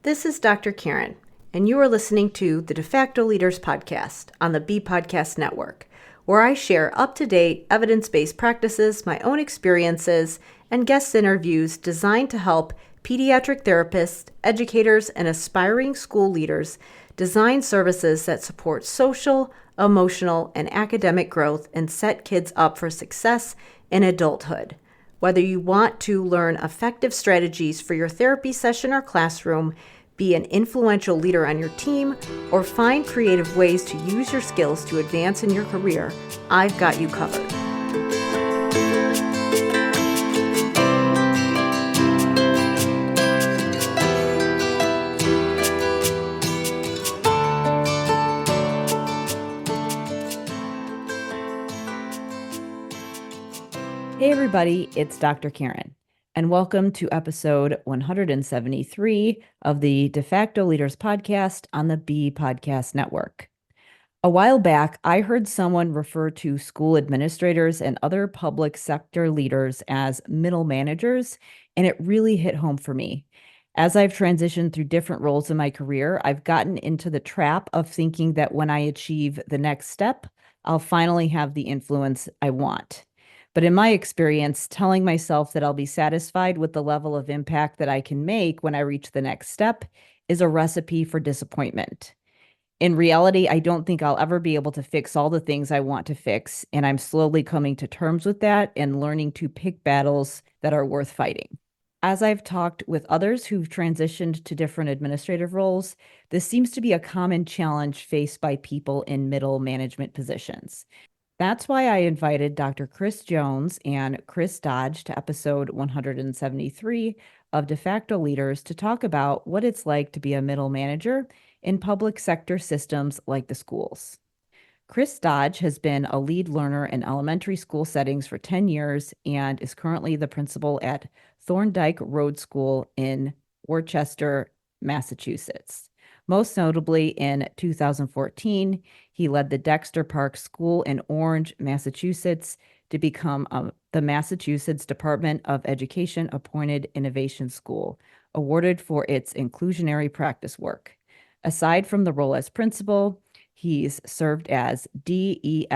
This is Dr. Karen, and you are listening to the Facto Leaders podcast on the B Podcast Network, where I share up-to-date, evidence-based practices, my own experiences, and guest interviews designed to help pediatric therapists, educators, and aspiring school leaders design services that support social, emotional, and academic growth and set kids up for success in adulthood. Whether you want to learn effective strategies for your therapy session or classroom, be an influential leader on your team, or find creative ways to use your skills to advance in your career, I've got you covered. Hey everybody, it's Dr. Karen, and welcome to episode 173 of the De Facto Leaders podcast on the B Podcast Network. A while back, I heard someone refer to school administrators and other public sector leaders as middle managers, and it really hit home for me. As I've transitioned through different roles in my career, I've gotten into the trap of thinking that when I achieve the next step, I'll finally have the influence I want. But in my experience, telling myself that I'll be satisfied with the level of impact that I can make when I reach the next step is a recipe for disappointment. In reality, I don't think I'll ever be able to fix all the things I want to fix, and I'm slowly coming to terms with that and learning to pick battles that are worth fighting. As I've talked with others who've transitioned to different administrative roles, this seems to be a common challenge faced by people in middle management positions. That's why I invited Dr. Chris Jones and Chris Dodge to episode 173 of De Facto Leaders to talk about what it's like to be a middle manager in public sector systems like the schools. Chris Dodge has been a lead learner in elementary school settings for 10 years and is currently the principal at Thorndike Road School in Worcester, Massachusetts. Most notably, in 2014, he led the Dexter Park School in Orange, Massachusetts, to become the Massachusetts Department of Education appointed Innovation School, awarded for its inclusionary practice work. Aside from the role as principal, he's served as DESCE's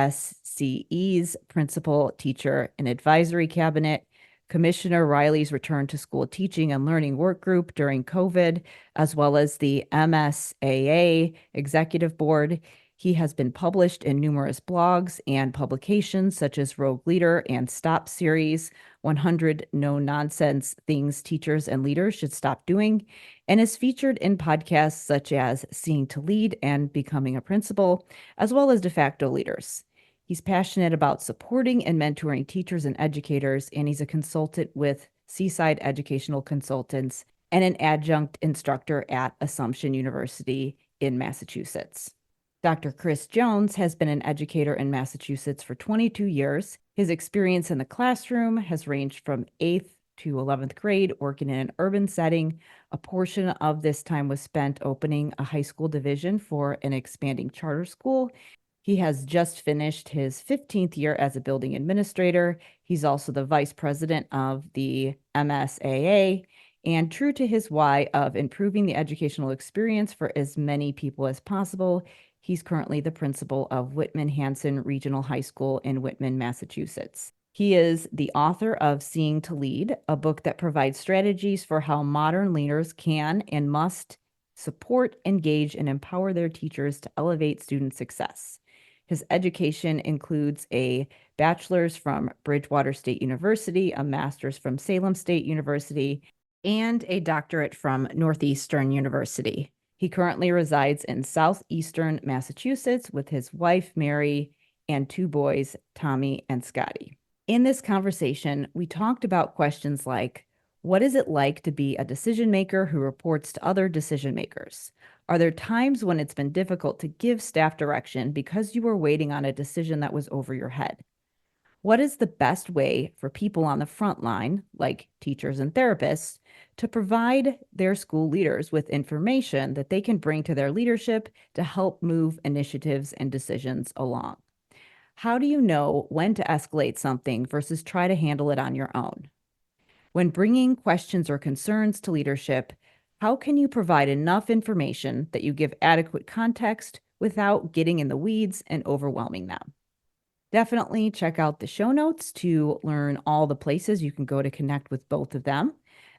principal teacher and advisory cabinet, Commissioner Riley's return to school teaching and learning work group during COVID, as well as the MSAA executive board. He has been published in numerous blogs and publications such as Rogue Leader and Stop Series, 100 No-Nonsense Things Teachers and Leaders Should Stop Doing, and is featured in podcasts such as Seeing to Lead and Becoming a Principal, as well as De Facto Leaders. He's passionate about supporting and mentoring teachers and educators, and he's a consultant with Seaside Educational Consultants and an adjunct instructor at Assumption University in Massachusetts. Dr. Chris Jones has been an educator in Massachusetts for 22 years. His experience in the classroom has ranged from 8th to 11th grade, working in an urban setting. A portion of this time was spent opening a high school division for an expanding charter school. He has just finished his 15th year as a building administrator. He's also the vice president of the MSAA, and true to his why of improving the educational experience for as many people as possible, he's currently the principal of Whitman-Hanson Regional High School in Whitman, Massachusetts. He is the author of Seeing to Lead, a book that provides strategies for how modern leaders can and must support, engage, and empower their teachers to elevate student success. His education includes a bachelor's from Bridgewater State University, a master's from Salem State University, and a doctorate from Northeastern University. He currently resides in southeastern Massachusetts with his wife, Mary, and 2 boys, Tommy and Scotty. In this conversation, we talked about questions like, what is it like to be a decision maker who reports to other decision makers? Are there times when it's been difficult to give staff direction because you were waiting on a decision that was over your head? What is the best way for people on the front line, like teachers and therapists, to provide their school leaders with information that they can bring to their leadership to help move initiatives and decisions along? How do you know when to escalate something versus try to handle it on your own? When bringing questions or concerns to leadership, How can you provide enough information that you give adequate context without getting in the weeds and overwhelming them? Definitely check out the show notes to learn all the places you can go to connect with both of them,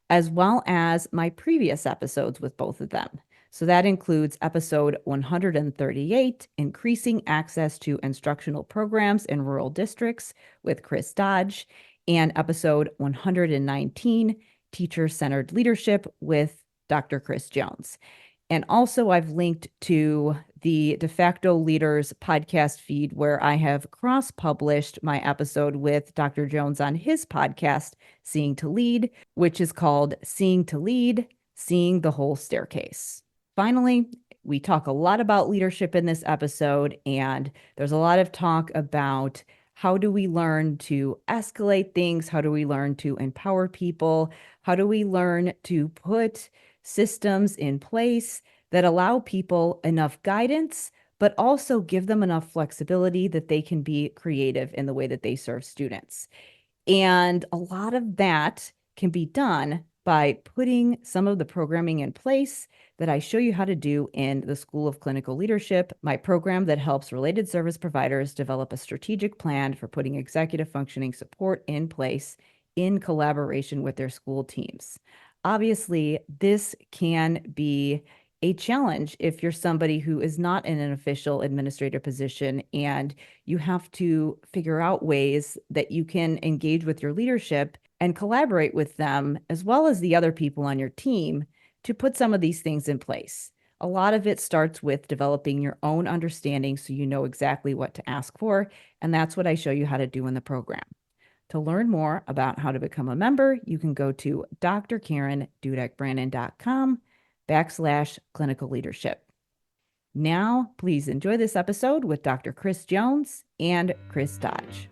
as well as my previous episodes with both of them. So that includes episode 138, Increasing Access to Instructional Programs in Rural Districts with Chris Dodge, and episode 119, Teacher-Centered Leadership with Dr. Chris Jones. And also, I've linked to the De Facto Leaders podcast feed where I have cross published my episode with Dr. Jones on his podcast, Seeing to Lead, which is called Seeing to Lead, Seeing the Whole Staircase. Finally, we talk a lot about leadership in this episode, and there's a lot of talk about how do we learn to escalate things? How do we learn to empower people? How do we learn to put systems in place that allow people enough guidance, but also give them enough flexibility that they can be creative in the way that they serve students? And a lot of that can be done by putting some of the programming in place that I show you how to do in the School of Clinical Leadership, my program that helps related service providers develop a strategic plan for putting executive functioning support in place in collaboration with their school teams. Obviously, this can be a challenge if you're somebody who is not in an official administrator position and you have to figure out ways that you can engage with your leadership and collaborate with them, as well as the other people on your team, to put some of these things in place. A lot of it starts with developing your own understanding so you know exactly what to ask for, and that's what I show you how to do in the program. To learn more about how to become a member, you can go to drkarendudek-brannan.com/clinical leadership. Now, please enjoy this episode with Dr. Chris Jones and Chris Dodge.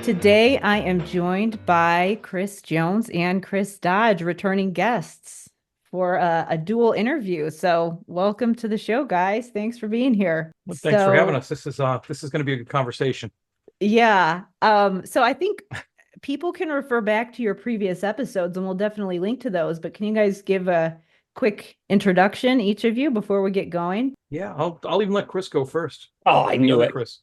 Today, I am joined by Chris Jones and Chris Dodge, returning guests for a dual interview. So welcome to the show, guys. Thanks for being here. Well, thanks for having us. This is going to be a good conversation. Yeah. So I think people can refer back to your previous episodes and we'll definitely link to those. But can you guys give a quick introduction, each of you, before we get going? Yeah, I'll even let Chris go first. Oh, I knew it. Chris.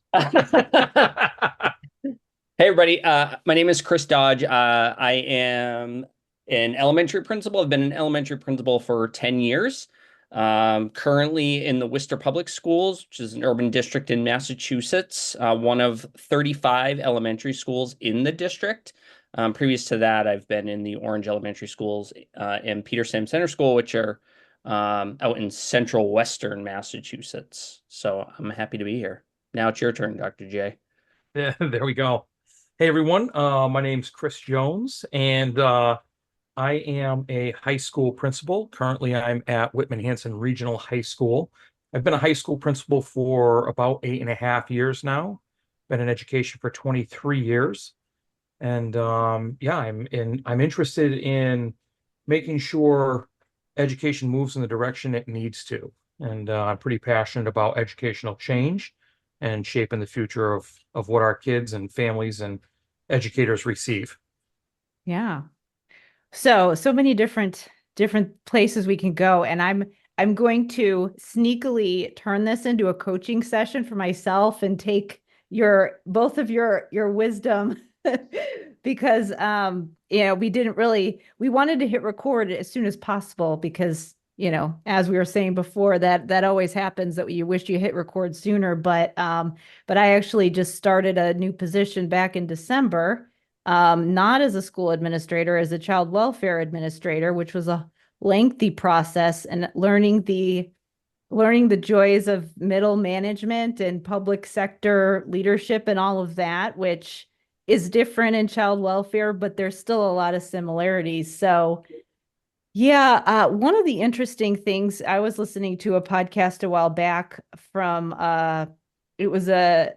Hey, everybody. My name is Chris Dodge. I am an elementary principal. I've been an elementary principal for 10 years. Currently in the Worcester Public Schools, which is an urban district in Massachusetts, one of 35 elementary schools in the district. Previous to that, I've been in the Orange Elementary Schools and Peter Sam Center School, which are out in central western Massachusetts. So I'm happy to be here. Now it's your turn, Dr. J. Yeah, there we go. Hey, everyone. My name's Chris Jones, and I am a high school principal. Currently, I'm at Whitman-Hanson Regional High School. I've been a high school principal for about 8.5 years now. Been in education for 23 years. And yeah, I'm interested in making sure education moves in the direction it needs to. And I'm pretty passionate about educational change and shaping the future of what our kids and families and educators receive. Yeah. So many different places we can go. And I'm going to sneakily turn this into a coaching session for myself and take both of your wisdom because we wanted to hit record as soon as possible because as we were saying before, that always happens that you wish you hit record sooner. But I actually just started a new position back in December, not as a school administrator, as a child welfare administrator, which was a lengthy process and learning the joys of middle management and public sector leadership and all of that, which is different in child welfare, but there's still a lot of similarities. So yeah, one of the interesting things, I was listening to a podcast a while back from it was a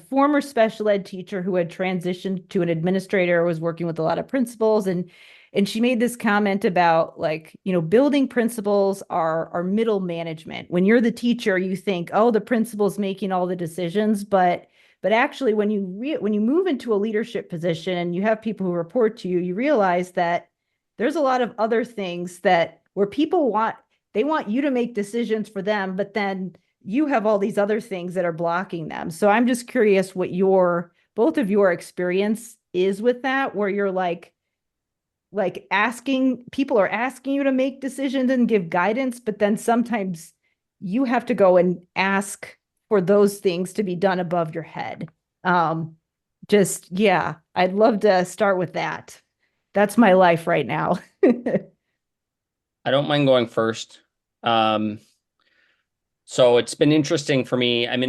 former special ed teacher who had transitioned to an administrator, was working with a lot of principals, and and she made this comment about, like, building principals are middle management. When you're the teacher, you think, oh, the principal's making all the decisions, but actually when you move into a leadership position and you have people who report to you, you realize that there's a lot of other things that where people they want you to make decisions for them, but then you have all these other things that are blocking them. So I'm just curious what both of your experience is with that, where you're like people are asking you to make decisions and give guidance, but then sometimes you have to go and ask for those things to be done above your head. Yeah, I'd love to start with that. That's my life right now. I don't mind going first. So it's been interesting for me. I'm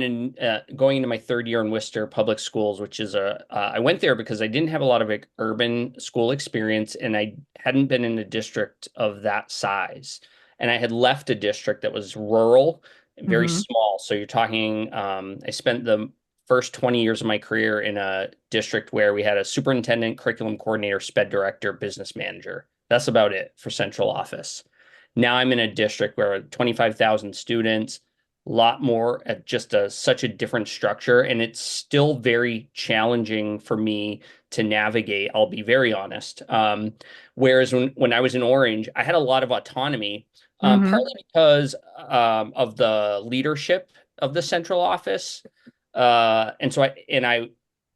going into my third year in Worcester Public Schools, which is I went there because I didn't have a lot of urban school experience, and I hadn't been in a district of that size. And I had left a district that was rural and very small. So you're talking, I spent the first 20 years of my career in a district where we had a superintendent, curriculum coordinator, sped director, business manager. That's about it for central office. Now I'm in a district where 25,000 students, a lot more at just such a different structure. And it's still very challenging for me to navigate, I'll be very honest. Whereas when I was in Orange, I had a lot of autonomy, partly because of the leadership of the central office. And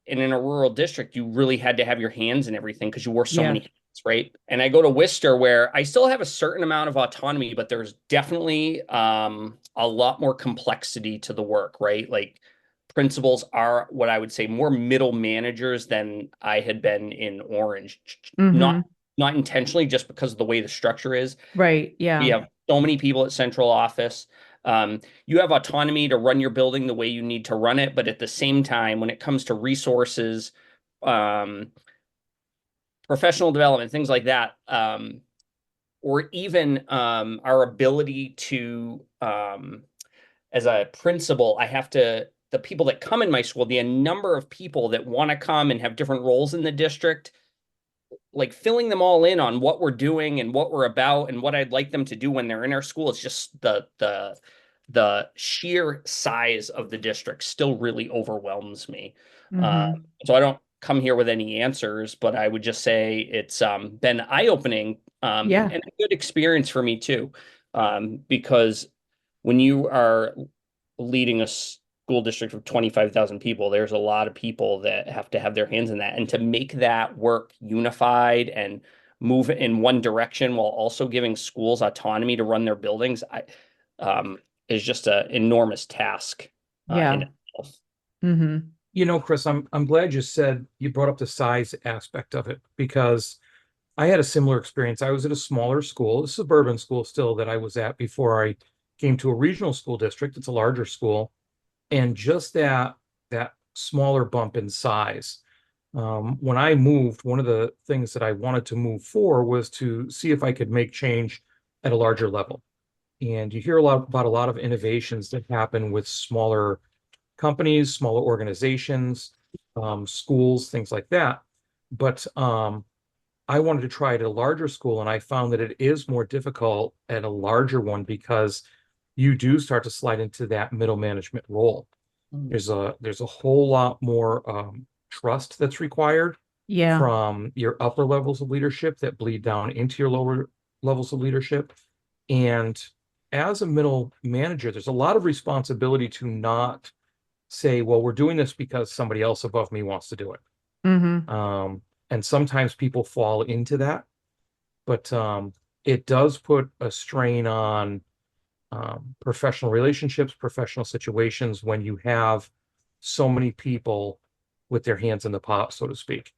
in a rural district, you really had to have your hands in everything because you wore so many hats, right? And I go to Worcester where I still have a certain amount of autonomy, but there's definitely a lot more complexity to the work, right? Like principals are what I would say more middle managers than I had been in Orange. Not intentionally, just because of the way the structure is. Right. Yeah. We have so many people at central office. You have autonomy to run your building the way you need to run it, but at the same time, when it comes to resources, professional development, things like that, or even our ability to, as a principal, the people that come in my school, the number of people that want to come and have different roles in the district, like filling them all in on what we're doing and what we're about and what I'd like them to do when they're in our school. It's just the sheer size of the district still really overwhelms me. So I don't come here with any answers, but I would just say it's been eye-opening and a good experience for me too. Because when you are leading a school district of 25,000 people, there's a lot of people that have to have their hands in that. And to make that work unified and move in one direction while also giving schools autonomy to run their buildings, is just an enormous task in itself. Chris, I'm glad you brought up the size aspect of it, because I had a similar experience. I was at a smaller school, a suburban school still, that I was at before I came to a regional school district. It's a larger school. And just that smaller bump in size. When I moved, one of the things that I wanted to move for was to see if I could make change at a larger level. And you hear about a lot of innovations that happen with smaller companies, smaller organizations, schools, things like that. But I wanted to try it at a larger school, and I found that it is more difficult at a larger one because you do start to slide into that middle management role. There's a whole lot more trust that's required from your upper levels of leadership that bleed down into your lower levels of leadership. And as a middle manager, there's a lot of responsibility to not say, well, we're doing this because somebody else above me wants to do it. And sometimes people fall into that, but it does put a strain on professional relationships, professional situations, when you have so many people with their hands in the pot, so to speak.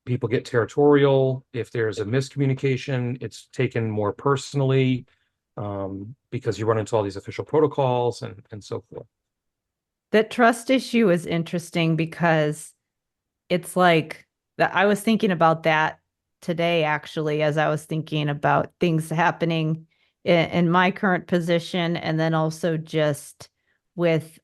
People get territorial. If there's a miscommunication, it's taken more personally, because you run into all these official protocols and so forth. That trust issue is interesting because it's like that. I was thinking about that today, actually, as I was thinking about things happening in my current position, and then also just with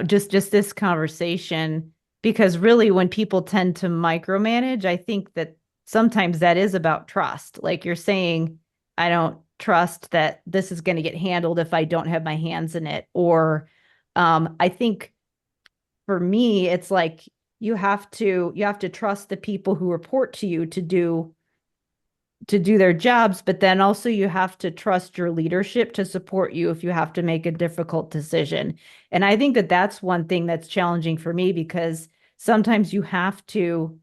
just this conversation. Because really, when people tend to micromanage, I think that sometimes that is about trust. Like you're saying, I don't trust that this is going to get handled if I don't have my hands in it. Or I think for me, it's like you have to trust the people who report to you to do their jobs, but then also you have to trust your leadership to support you if you have to make a difficult decision. And I think that that's one thing that's challenging for me because sometimes you have to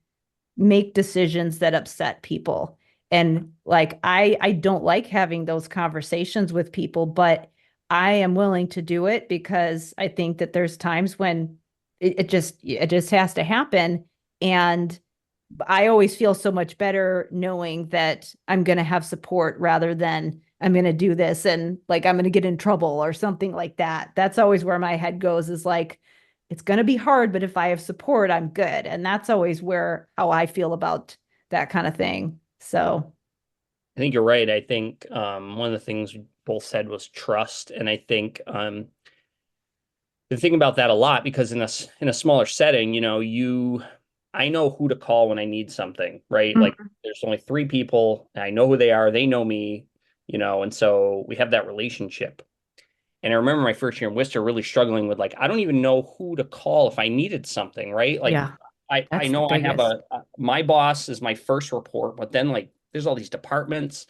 make decisions that upset people. And like I don't like having those conversations with people, but I am willing to do it because I think that there's times when it just has to happen. And I always feel so much better knowing that I'm going to have support rather than I'm going to do this and like I'm going to get in trouble or something like that. That's always where my head goes is like, it's going to be hard, but if I have support, I'm good. And that's always where how I feel about that kind of thing. So, I think you're right. I think one of the things we both said was trust. And I think been thinking about that a lot because in a smaller setting, I know who to call when I need something, right? Like Mhm. there's only three people, and I know who they are, they know me, and so we have that relationship. And I remember my first year in Worcester really struggling with like, I don't even know who to call if I needed something, right? Like Yeah, I that's the know I have biggest. my boss is my first report, but then like there's all these departments.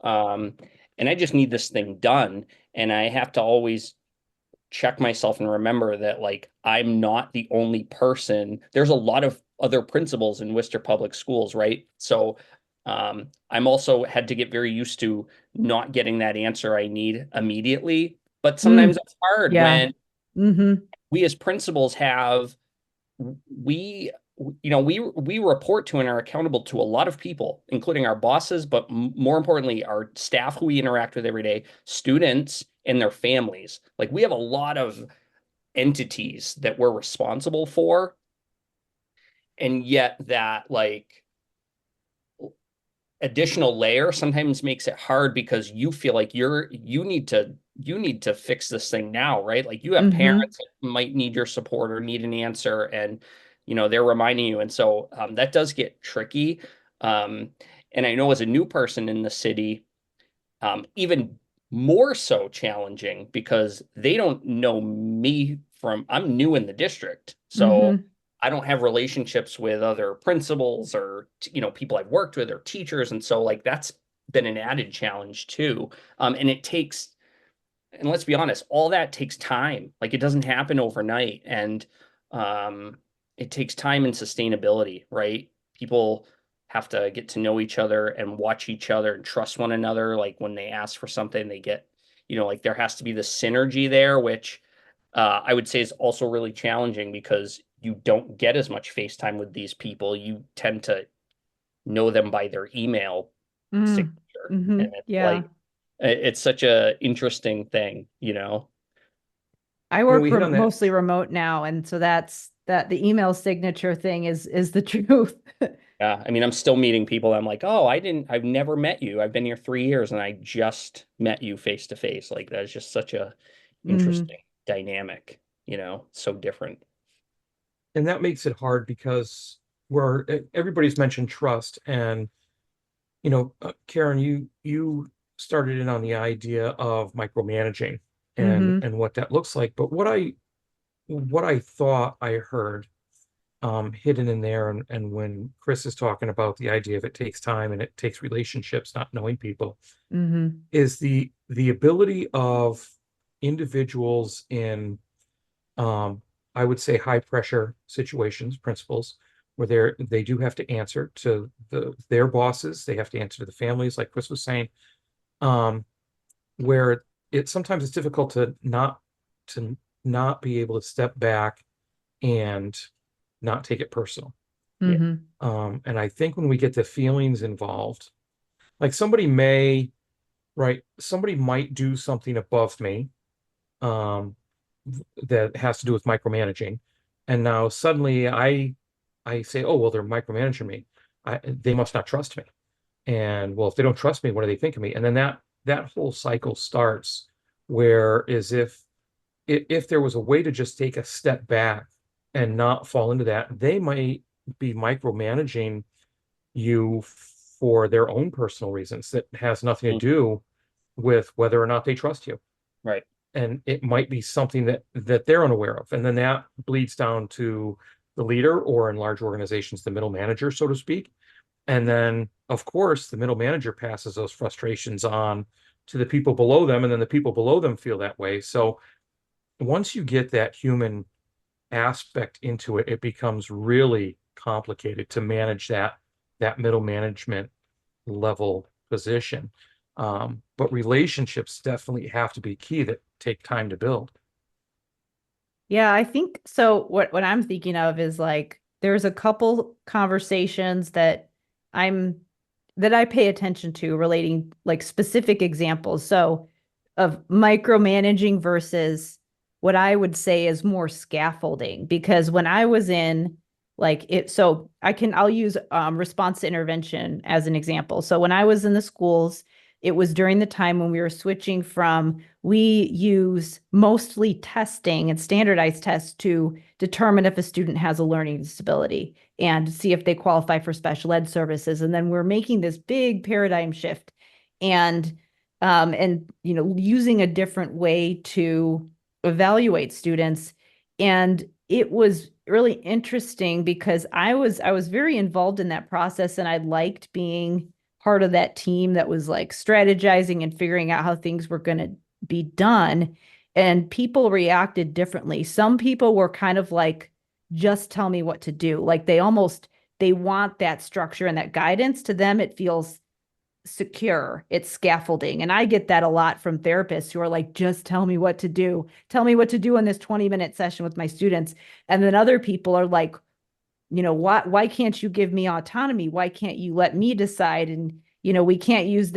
Um, and I just need this thing done. And I have to always check myself and remember that like I'm not the only person. There's a lot of other principals in Worcester Public Schools, right? So I'm also had to get very used to not getting that answer I need immediately. But sometimes Mm, it's hard yeah. when Hmm. we as principals have we we report to and are accountable to a lot of people, including our bosses, but more importantly, our staff who we interact with every day, students and their families. Like we have a lot of entities that we're responsible for, and yet that like additional layer sometimes makes it hard because you feel like you need to fix this thing now, right? Like you have Hmm. parents that might need your support or need an answer, and they're reminding you, and so that does get tricky. um, and I know as a new person in the city, even more so challenging because they don't know me from I'm new in the district. So Hmm. I don't have relationships with other principals or people I've worked with or teachers. And so like that's been an added challenge too. And it takes, and let's be honest, all that takes time. Like it doesn't happen overnight. And um, it takes time and sustainability, right? People have to get to know each other and watch each other and trust one another. Like when they ask for something, they get, like there has to be the synergy there, which I would say is also really challenging because you don't get as much face time with these people. You tend to know them by their email Mm. signature. Hmm. And it's Yeah. like, it's such a interesting thing. I You know, work we hit on that. mostly remote now, and so that's that the email signature thing is the truth. Yeah, I mean, I'm still meeting people. I'm like, oh, I've never met you. I've been here 3 years and I just met you face to face. Like that's just such a Hmm. interesting dynamic, so different. And that makes it hard because everybody's mentioned trust. And Karen, you started in on the idea of micromanaging Hmm. and what that looks like. But what I thought I heard hidden in there, and when Chris is talking about the idea of it takes time and it takes relationships, not knowing people, Hmm. is the ability of individuals in um, I would say high pressure situations, principals, where they do have to answer to their bosses, they have to answer to the families, like Chris was saying, um, where sometimes it's difficult to not be able to step back and not take it personal. Yeah. Hmm. And I think when we get the feelings involved, like somebody might do something above me, um, that has to do with micromanaging. And now suddenly I say, oh, well, they're micromanaging me. They must not trust me. And well, if they don't trust me, what do they think of me? And then that whole cycle starts, where is if there was a way to just take a step back and not fall into that. They might be micromanaging you for their own personal reasons that has nothing to Mm. do with whether or not they trust you. Right. And it might be something that they're unaware of. And then that bleeds down to the leader, or in large organizations, the middle manager, so to speak. And then, of course, the middle manager passes those frustrations on to the people below them, and then the people below them feel that way. So once you get that human aspect into it, it becomes really complicated to manage that middle management level position. But relationships definitely have to be key, that take time to build. Yeah, I think so. What I'm thinking of is like there's a couple conversations that I'm that I pay attention to relating like specific examples. So of micromanaging versus what I would say is more scaffolding. Because when I was in like it, so I'll use response to intervention as an example. So when I was in the schools, it was during the time when we were switching from we use mostly testing and standardized tests to determine if a student has a learning disability and see if they qualify for special ed services. And then we're making this big paradigm shift and using a different way to evaluate students. And it was really interesting because I was very involved in that process, and I liked being part of that team that was like strategizing and figuring out how things were going to be done. And people reacted differently. Some people were kind of like, just tell me what to do. Like they want that structure and that guidance. To them, it feels secure. It's scaffolding. And I get that a lot from therapists who are like, just tell me what to do. Tell me what to do in this 20-minute session with my students. And then other people are like, why can't you give me autonomy? Why can't you let me decide? And, we can't use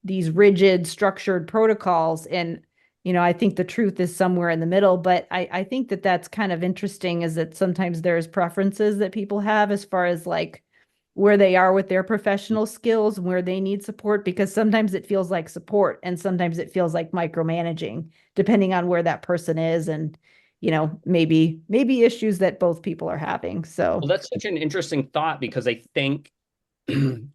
these rigid structured protocols. And, I think the truth is somewhere in the middle, but I think that that's kind of interesting, is that sometimes there's preferences that people have as far as like where they are with their professional skills, where they need support, because sometimes it feels like support and sometimes it feels like micromanaging, depending on where that person is and, maybe issues that both people are having. So, Well, that's such an interesting thought because I think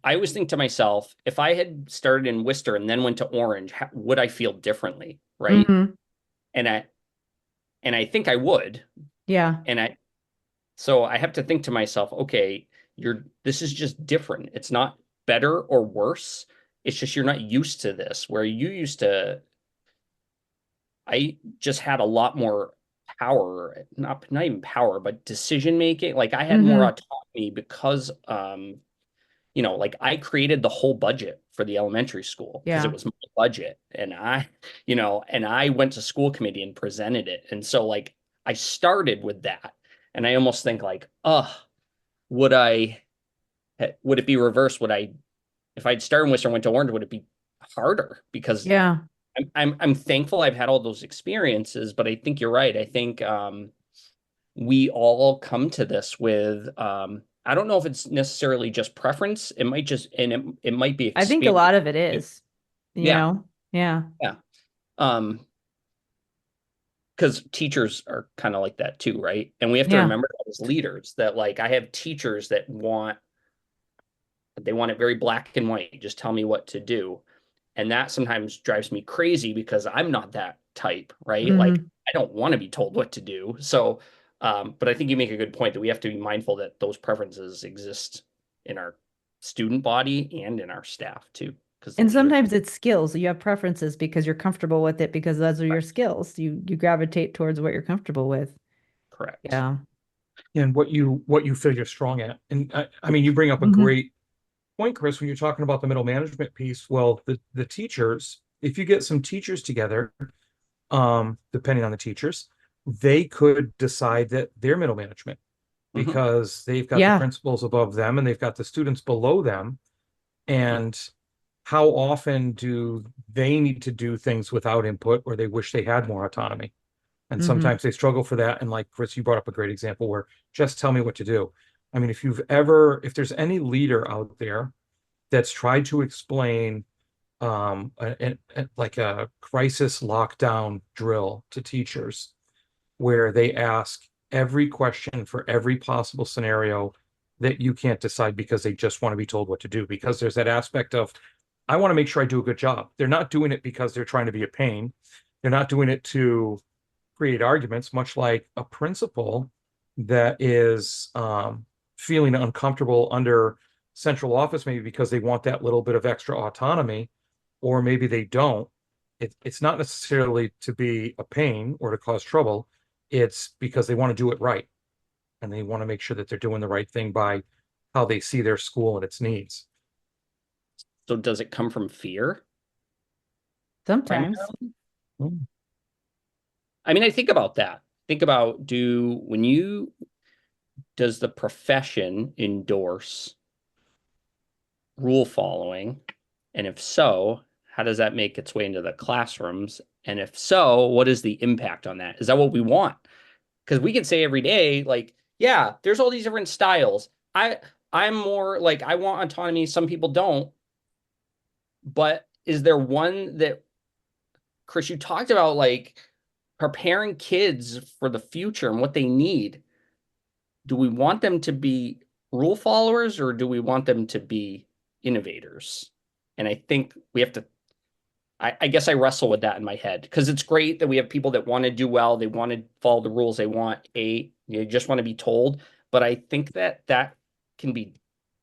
I always think to myself, if I had started in Worcester and then went to Orange, would I feel differently? Right. mhm, And I think I would. yeah, And so I have to think to myself, okay, this is just different. It's not better or worse. It's just you're not used to this, where you used to, I just had a lot more power, not even power, but decision making. Like I had more hmm autonomy because like I created the whole budget for the elementary school because it yeah. was my budget. And I went to school committee and presented it. And so like I started with that. And I almost think like, would would it be reversed? If I'd started in Worcester and went to Orange, would it be harder? Because Yeah. I'm thankful I've had all those experiences, but I think you're right. I think we all come to this with I don't know if it's necessarily just preference. It might just and it might be I think a experience. lot of it is, Yeah, yeah. yeah. Um, because teachers are kind of like that too, right? And we have to Yeah. remember as leaders that like I have teachers that they want it very black and white. Just tell me what to do. And that sometimes drives me crazy because I'm not that type, right? Like hmm I don't want to be told what to do. So, but I think you make a good point that we have to be mindful that those preferences exist in our student body and in our staff too, because the And leader. sometimes it's skills. You have preferences because you're comfortable with it because those are your skills. You gravitate towards what you're comfortable with. Correct. Yeah. And what you feel you're strong at. And I mean, you bring up a hmm great point, Chris, when you're talking about the middle management piece. Well, the teachers, if you get some teachers together, depending on the teachers, they could decide that they're middle management, Hmm. because they've got the Yeah. principals above them and they've got the students below them. And how often do they need to do things without input, or they wish they had more autonomy? And hmm sometimes they struggle for that. And like Chris, you brought up a great example where just tell me what to do. I mean, if there's any leader out there that's tried to explain like a crisis lockdown drill to teachers, where they ask every question for every possible scenario that you can't decide because they just want to be told what to do. Because there's that aspect of, I want to make sure I do a good job. They're not doing it because they're trying to be a pain. They're not doing it to create arguments, much like a principal that is feeling uncomfortable under central office, maybe because they want that little bit of extra autonomy, or maybe they don't. It's not necessarily to be a pain or to cause trouble. It's because they want to do it right. And they want to make sure that they're doing the right thing by how they see their school and its needs. So does it come from fear? Sometimes. Mm. I mean, I think about that. Think about does the profession endorse rule following? And if so, how does that make its way into the classrooms? And if so, what is the impact on that? Is that what we want? Because we can say every day, like, yeah, there's all these different styles. I'm more like I want autonomy. Some people don't. But is there one that, Chris, you talked about like preparing kids for the future and what they need? Do we want them to be rule followers or do we want them to be innovators? And I think we have to, I guess I wrestle with that in my head because it's great that we have people that want to do well. They want to follow the rules. They just want to be told. But I think that can be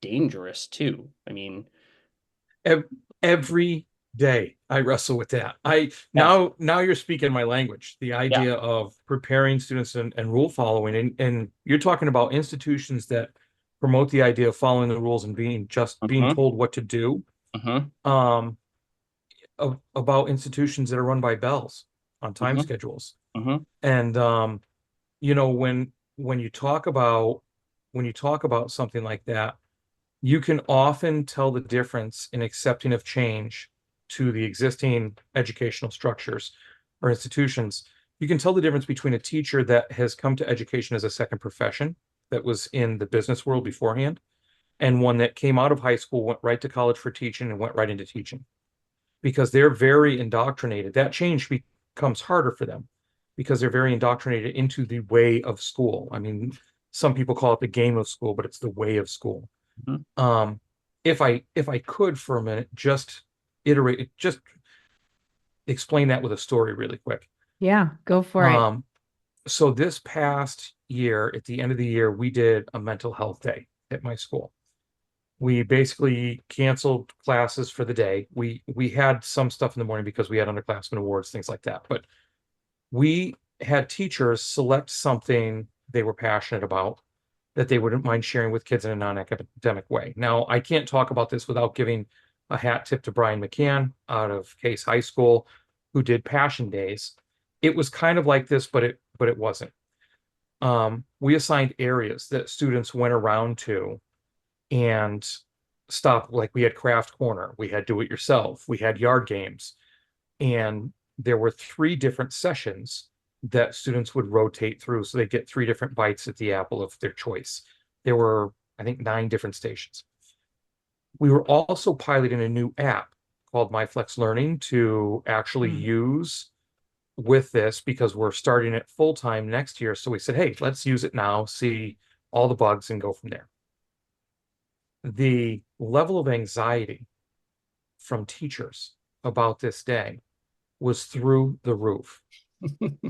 dangerous too. I mean, Every day I wrestle with that. yeah, Now you're speaking my language, the yeah, idea of preparing students and rule following. And you're talking about institutions that promote the idea of following the rules and being uh-huh, told what to do. uh-huh, Um, about institutions that are run by bells on time uh-huh, schedules. uh-huh. And you know, when you talk about something like that, you can often tell the difference in accepting of change to the existing educational structures or institutions. You can tell the difference between a teacher that has come to education as a second profession, that was in the business world beforehand, and one that came out of high school, went right to college for teaching, and went right into teaching, because they're very indoctrinated. That change becomes harder for them because they're very indoctrinated into the way of school. I mean, some people call it the game of school, but it's the way of school. Mhm. Um, if I could for a minute, just explain that with a story really quick. Yeah, go for it. Um, so this past year, at the end of the year, we did a mental health day at my school. We basically canceled classes for the day. We had some stuff in the morning because we had underclassmen awards, things like that. But we had teachers select something they were passionate about that they wouldn't mind sharing with kids in a non-academic way. Now, I can't talk about this without giving a hat tip to Brian McCann out of Case High School, who did Passion Days. It was kind of like this, but it wasn't. We assigned areas that students went around to and stopped. Like, we had craft corner, we had do it yourself, we had yard games, and there were 3 different sessions that students would rotate through, so they get 3 different bites at the apple of their choice. There were, I think, 9 different stations. We were also piloting a new app called MyFlex Learning to actually Mm. use with this, because we're starting it full time next year. So we said, hey, let's use it now, see all the bugs, and go from there. The level of anxiety from teachers about this day was through the roof.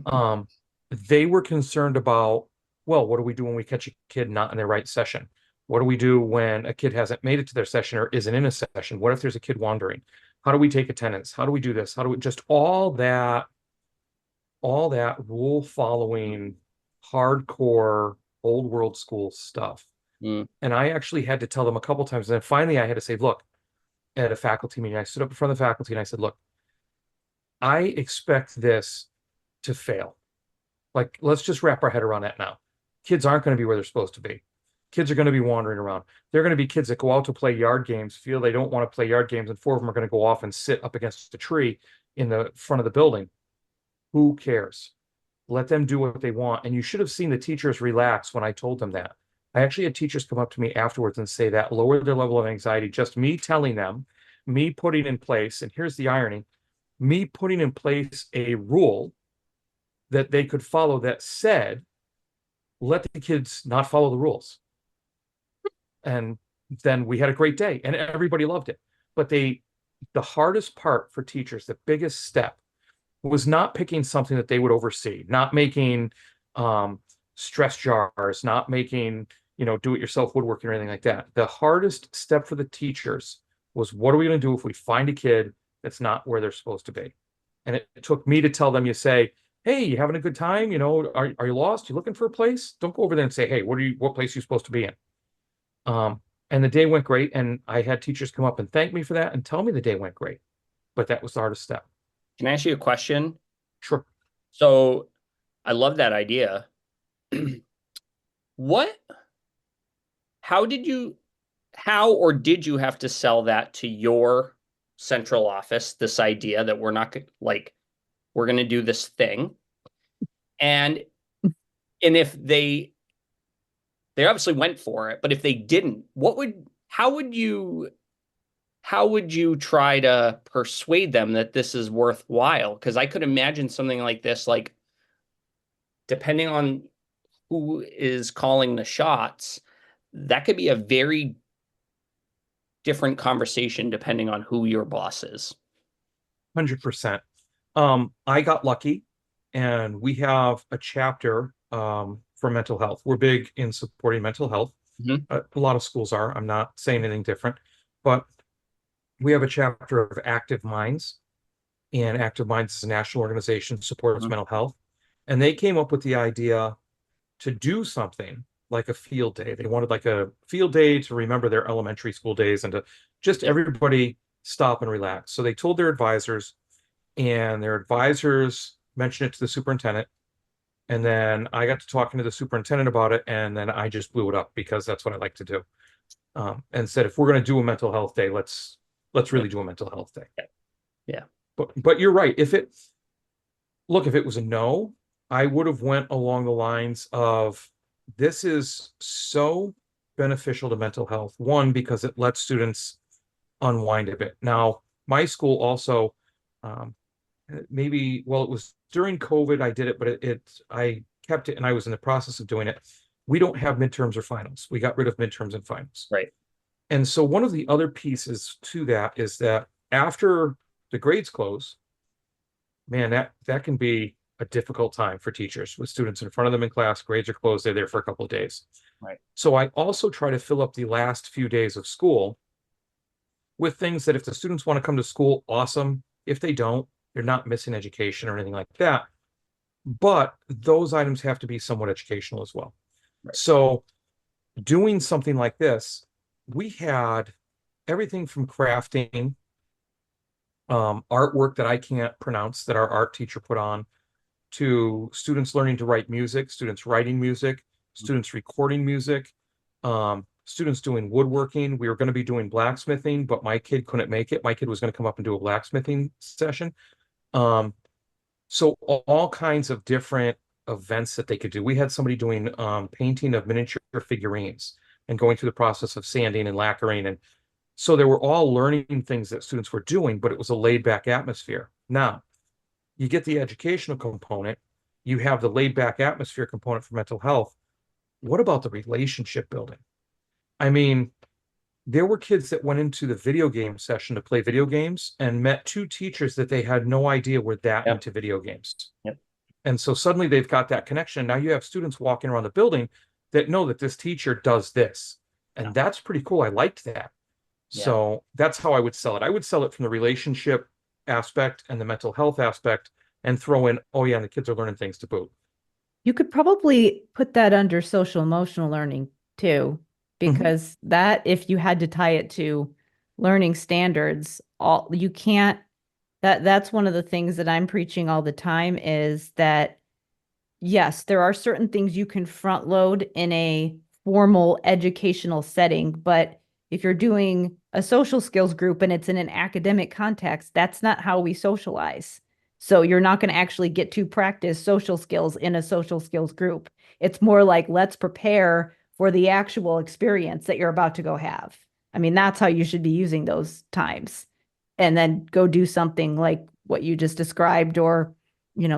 Um, they were concerned about, well, what do we do when we catch a kid not in their right session? What do we do when a kid hasn't made it to their session or isn't in a session? What if there's a kid wandering? How do we take attendance? How do we do this? How do we just all that rule following, hardcore old world school stuff? Mm. And I actually had to tell them a couple times. And then finally I had to say, look, at a faculty meeting, I stood up in front of the faculty and I said, look, I expect this to fail. Like, let's just wrap our head around that now. Kids aren't going to be where they're supposed to be. Kids are going to be wandering around. There are going to be kids that go out to play yard games, feel they don't want to play yard games, and 4 of them are going to go off and sit up against a tree in the front of the building. Who cares? Let them do what they want. And you should have seen the teachers relax when I told them that. I actually had teachers come up to me afterwards and say that lowered their level of anxiety. Just me telling them, me putting in place, and here's the irony, me putting in place a rule that they could follow that said, let the kids not follow the rules. And then we had a great day and everybody loved it. But the hardest part for teachers, the biggest step, was not picking something that they would oversee, not making stress jars, not making, do-it-yourself woodworking or anything like that. The hardest step for the teachers was, what are we going to do if we find a kid that's not where they're supposed to be? And it took me to tell them, you say, hey, you having a good time? Are you lost? You looking for a place? Don't go over there and say, hey, what place are you supposed to be in? And the day went great. And I had teachers come up and thank me for that and tell me the day went great. But that was the hardest step. Can I ask you a question? Sure. So I love that idea. How or did you have to sell that to your central office, this idea that we're going to do this thing? And if they obviously went for it, but if they didn't, how would you try to persuade them that this is worthwhile? Because I could imagine something like this, like, depending on who is calling the shots, that could be a very different conversation depending on who your boss is. 100%. I got lucky, and we have a chapter for mental health. We're big in supporting mental health. A lot of schools are. I'm not saying anything different, but we have a chapter of Active Minds, and Active Minds is a national organization that supports mental health. And they came up with the idea to do something like a field day. They wanted like a field day to remember their elementary school days and to just everybody stop and relax. So they told their advisors, and their advisors mentioned it to the superintendent. And then I got to talking to the superintendent about it, and then I just blew it up because that's what I like to do. And said, if we're going to do a mental health day, let's really do a mental health day. Yeah. But you're right. If it was a no, I would have went along the lines of, this is so beneficial to mental health. One, because it lets students unwind a bit. Now, my school also, it was during COVID I did it, but I kept it, and I was in the process of doing it. We don't have midterms or finals. We got rid of midterms and finals. Right. And so one of the other pieces to that is that after the grades close, man, that can be a difficult time for teachers with students in front of them in class. Grades are closed. They're there for a couple of days. Right. So I also try to fill up the last few days of school with things that if the students want to come to school, awesome. If they don't, they're not missing education or anything like that. But those items have to be somewhat educational as well. Right. So doing something like this, we had everything from crafting, artwork that I can't pronounce that our art teacher put on, to students learning to write music, students writing music, students recording music, students doing woodworking. We were going to be doing blacksmithing, but my kid couldn't make it. My kid was going to come up and do a blacksmithing session. So all kinds of different events that they could do. We had somebody doing painting of miniature figurines and going through the process of sanding and lacquering. And so they were all learning things that students were doing, but it was a laid back atmosphere. Now, you get the educational component, you have the laid back atmosphere component for mental health. What about the relationship building? I mean, there were kids that went into the video game session to play video games and met two teachers that they had no idea were that into video games. Yep. And so suddenly they've got that connection. Now you have students walking around the building that know that this teacher does this. And that's pretty cool. I liked that. Yeah. So that's how I would sell it. I would sell it from the relationship aspect and the mental health aspect, and throw in, oh yeah, and the kids are learning things to boot. You could probably put that under social emotional learning too, because that, if you had to tie it to learning standards, that's one of the things that I'm preaching all the time, is that yes, there are certain things you can front load in a formal educational setting, but if you're doing a social skills group and it's in an academic context, that's not how we socialize. So you're not going to actually get to practice social skills in a social skills group. It's more like, let's prepare for the actual experience that you're about to go have. I mean, that's how you should be using those times. And then go do something like what you just described, or,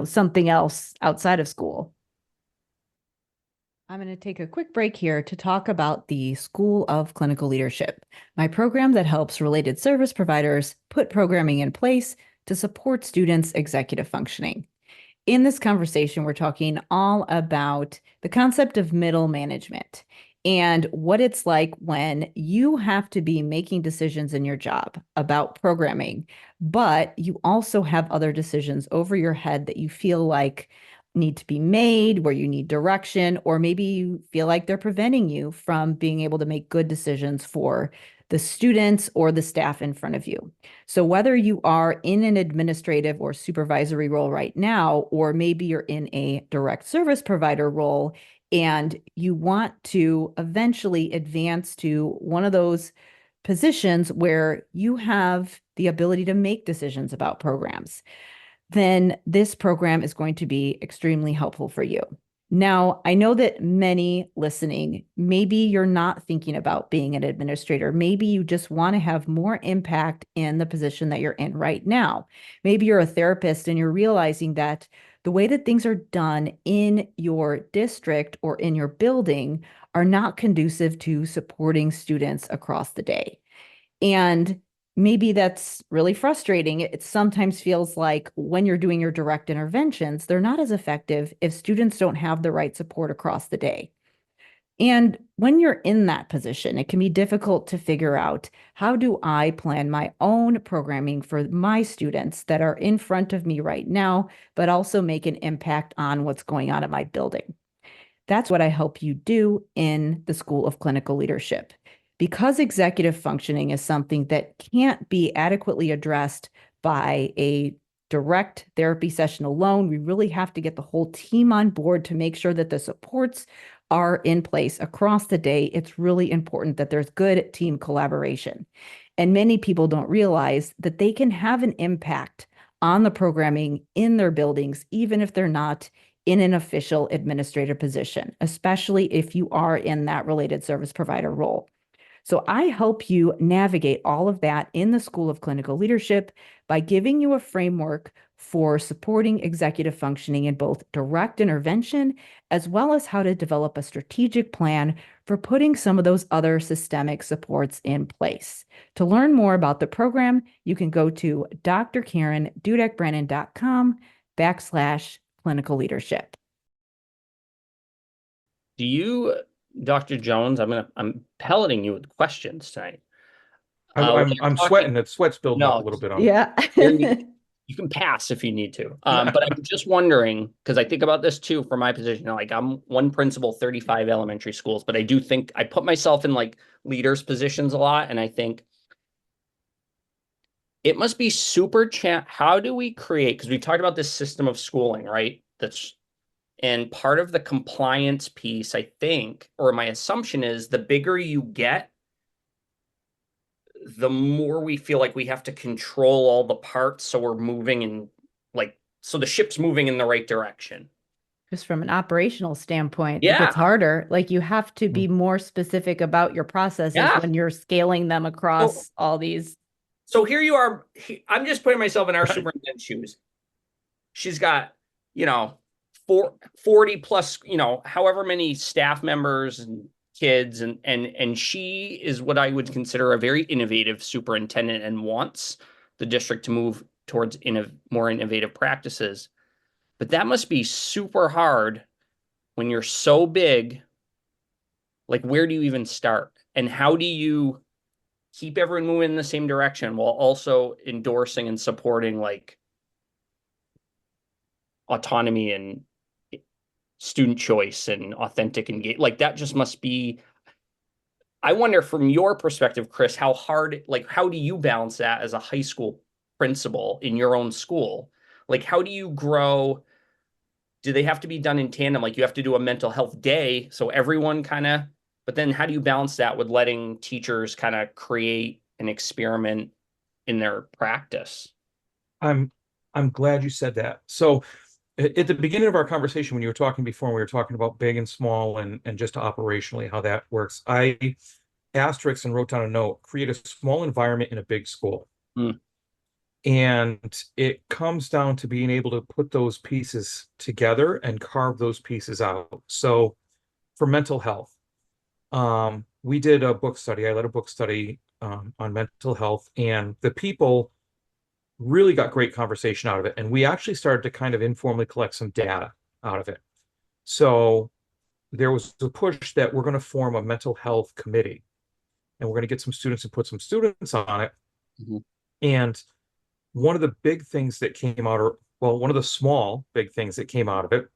something else outside of school. I'm going to take a quick break here to talk about the School of Clinical Leadership, my program that helps related service providers put programming in place to support students' executive functioning. In this conversation, we're talking all about the concept of middle management and what it's like when you have to be making decisions in your job about programming, but you also have other decisions over your head that you feel like need to be made, where you need direction, or maybe you feel like they're preventing you from being able to make good decisions for the students or the staff in front of you. So whether you are in an administrative or supervisory role right now, or maybe you're in a direct service provider role and you want to eventually advance to one of those positions where you have the ability to make decisions about programs, then this program is going to be extremely helpful for you. Now, I know that many listening, maybe you're not thinking about being an administrator. Maybe you just want to have more impact in the position that you're in right now. Maybe you're a therapist and you're realizing that the way that things are done in your district or in your building are not conducive to supporting students across the day. And maybe that's really frustrating. It sometimes feels like when you're doing your direct interventions, they're not as effective if students don't have the right support across the day. And when you're in that position, it can be difficult to figure out, how do I plan my own programming for my students that are in front of me right now, but also make an impact on what's going on in my building? That's what I help you do in the School of Clinical Leadership. Because executive functioning is something that can't be adequately addressed by a direct therapy session alone, we really have to get the whole team on board to make sure that the supports are in place across the day. It's really important that there's good team collaboration. And many people don't realize that they can have an impact on the programming in their buildings, even if they're not in an official administrative position, especially if you are in that related service provider role. So I help you navigate all of that in the School of Clinical Leadership by giving you a framework for supporting executive functioning in both direct intervention, as well as how to develop a strategic plan for putting some of those other systemic supports in place. To learn more about the program, you can go to drkarendudek-brannan.com/clinical leadership. Do you, Dr. Jones, I'm pelleting you with questions tonight. I'm sweating. The sweat's building up a little bit on me. Yeah. You can pass if you need to. But I'm just wondering, because I think about this too for my position. Like, I'm one principal, 35 elementary schools, but I do think I put myself in like leaders positions a lot. And I think it must be super how do we create, because we talked about this system of schooling, right? And part of the compliance piece, I think, or my assumption is, the bigger you get, the more we feel like we have to control all the parts, so we're moving in, like, so the ship's moving in the right direction. Just from an operational standpoint, it Yeah. gets harder. Like, you have to be more specific about your processes when you're scaling them across all these. So here you are. I'm just putting myself in our superintendent's shoes. She's got, 40 plus, however many staff members and kids, and she is what I would consider a very innovative superintendent and wants the district to move towards more innovative practices. But that must be super hard when you're so big. Like, where do you even start? And how do you keep everyone moving in the same direction while also endorsing and supporting like autonomy and student choice and authentic engagement? Like, that just must be, I wonder from your perspective, Chris, how hard, like, how do you balance that as a high school principal in your own school? Like, how do you grow? Do they have to be done in tandem? Like, you have to do a mental health day, so everyone kind of, but then how do you balance that with letting teachers kind of create an experiment in their practice? I'm glad you said that. So at the beginning of our conversation, when you were talking before, we were talking about big and small and just operationally how that works. I asterisks and wrote down a note: create a small environment in a big school. And it comes down to being able to put those pieces together and carve those pieces out. So for mental health, we did a book study. I led a book study on mental health, and the people really got great conversation out of it. And we actually started to kind of informally collect some data out of it. So there was a push that we're going to form a mental health committee, and we're going to get some students and put some students on it. Mhm. And one of the big things that came out, or well, one of the small big things that came out of it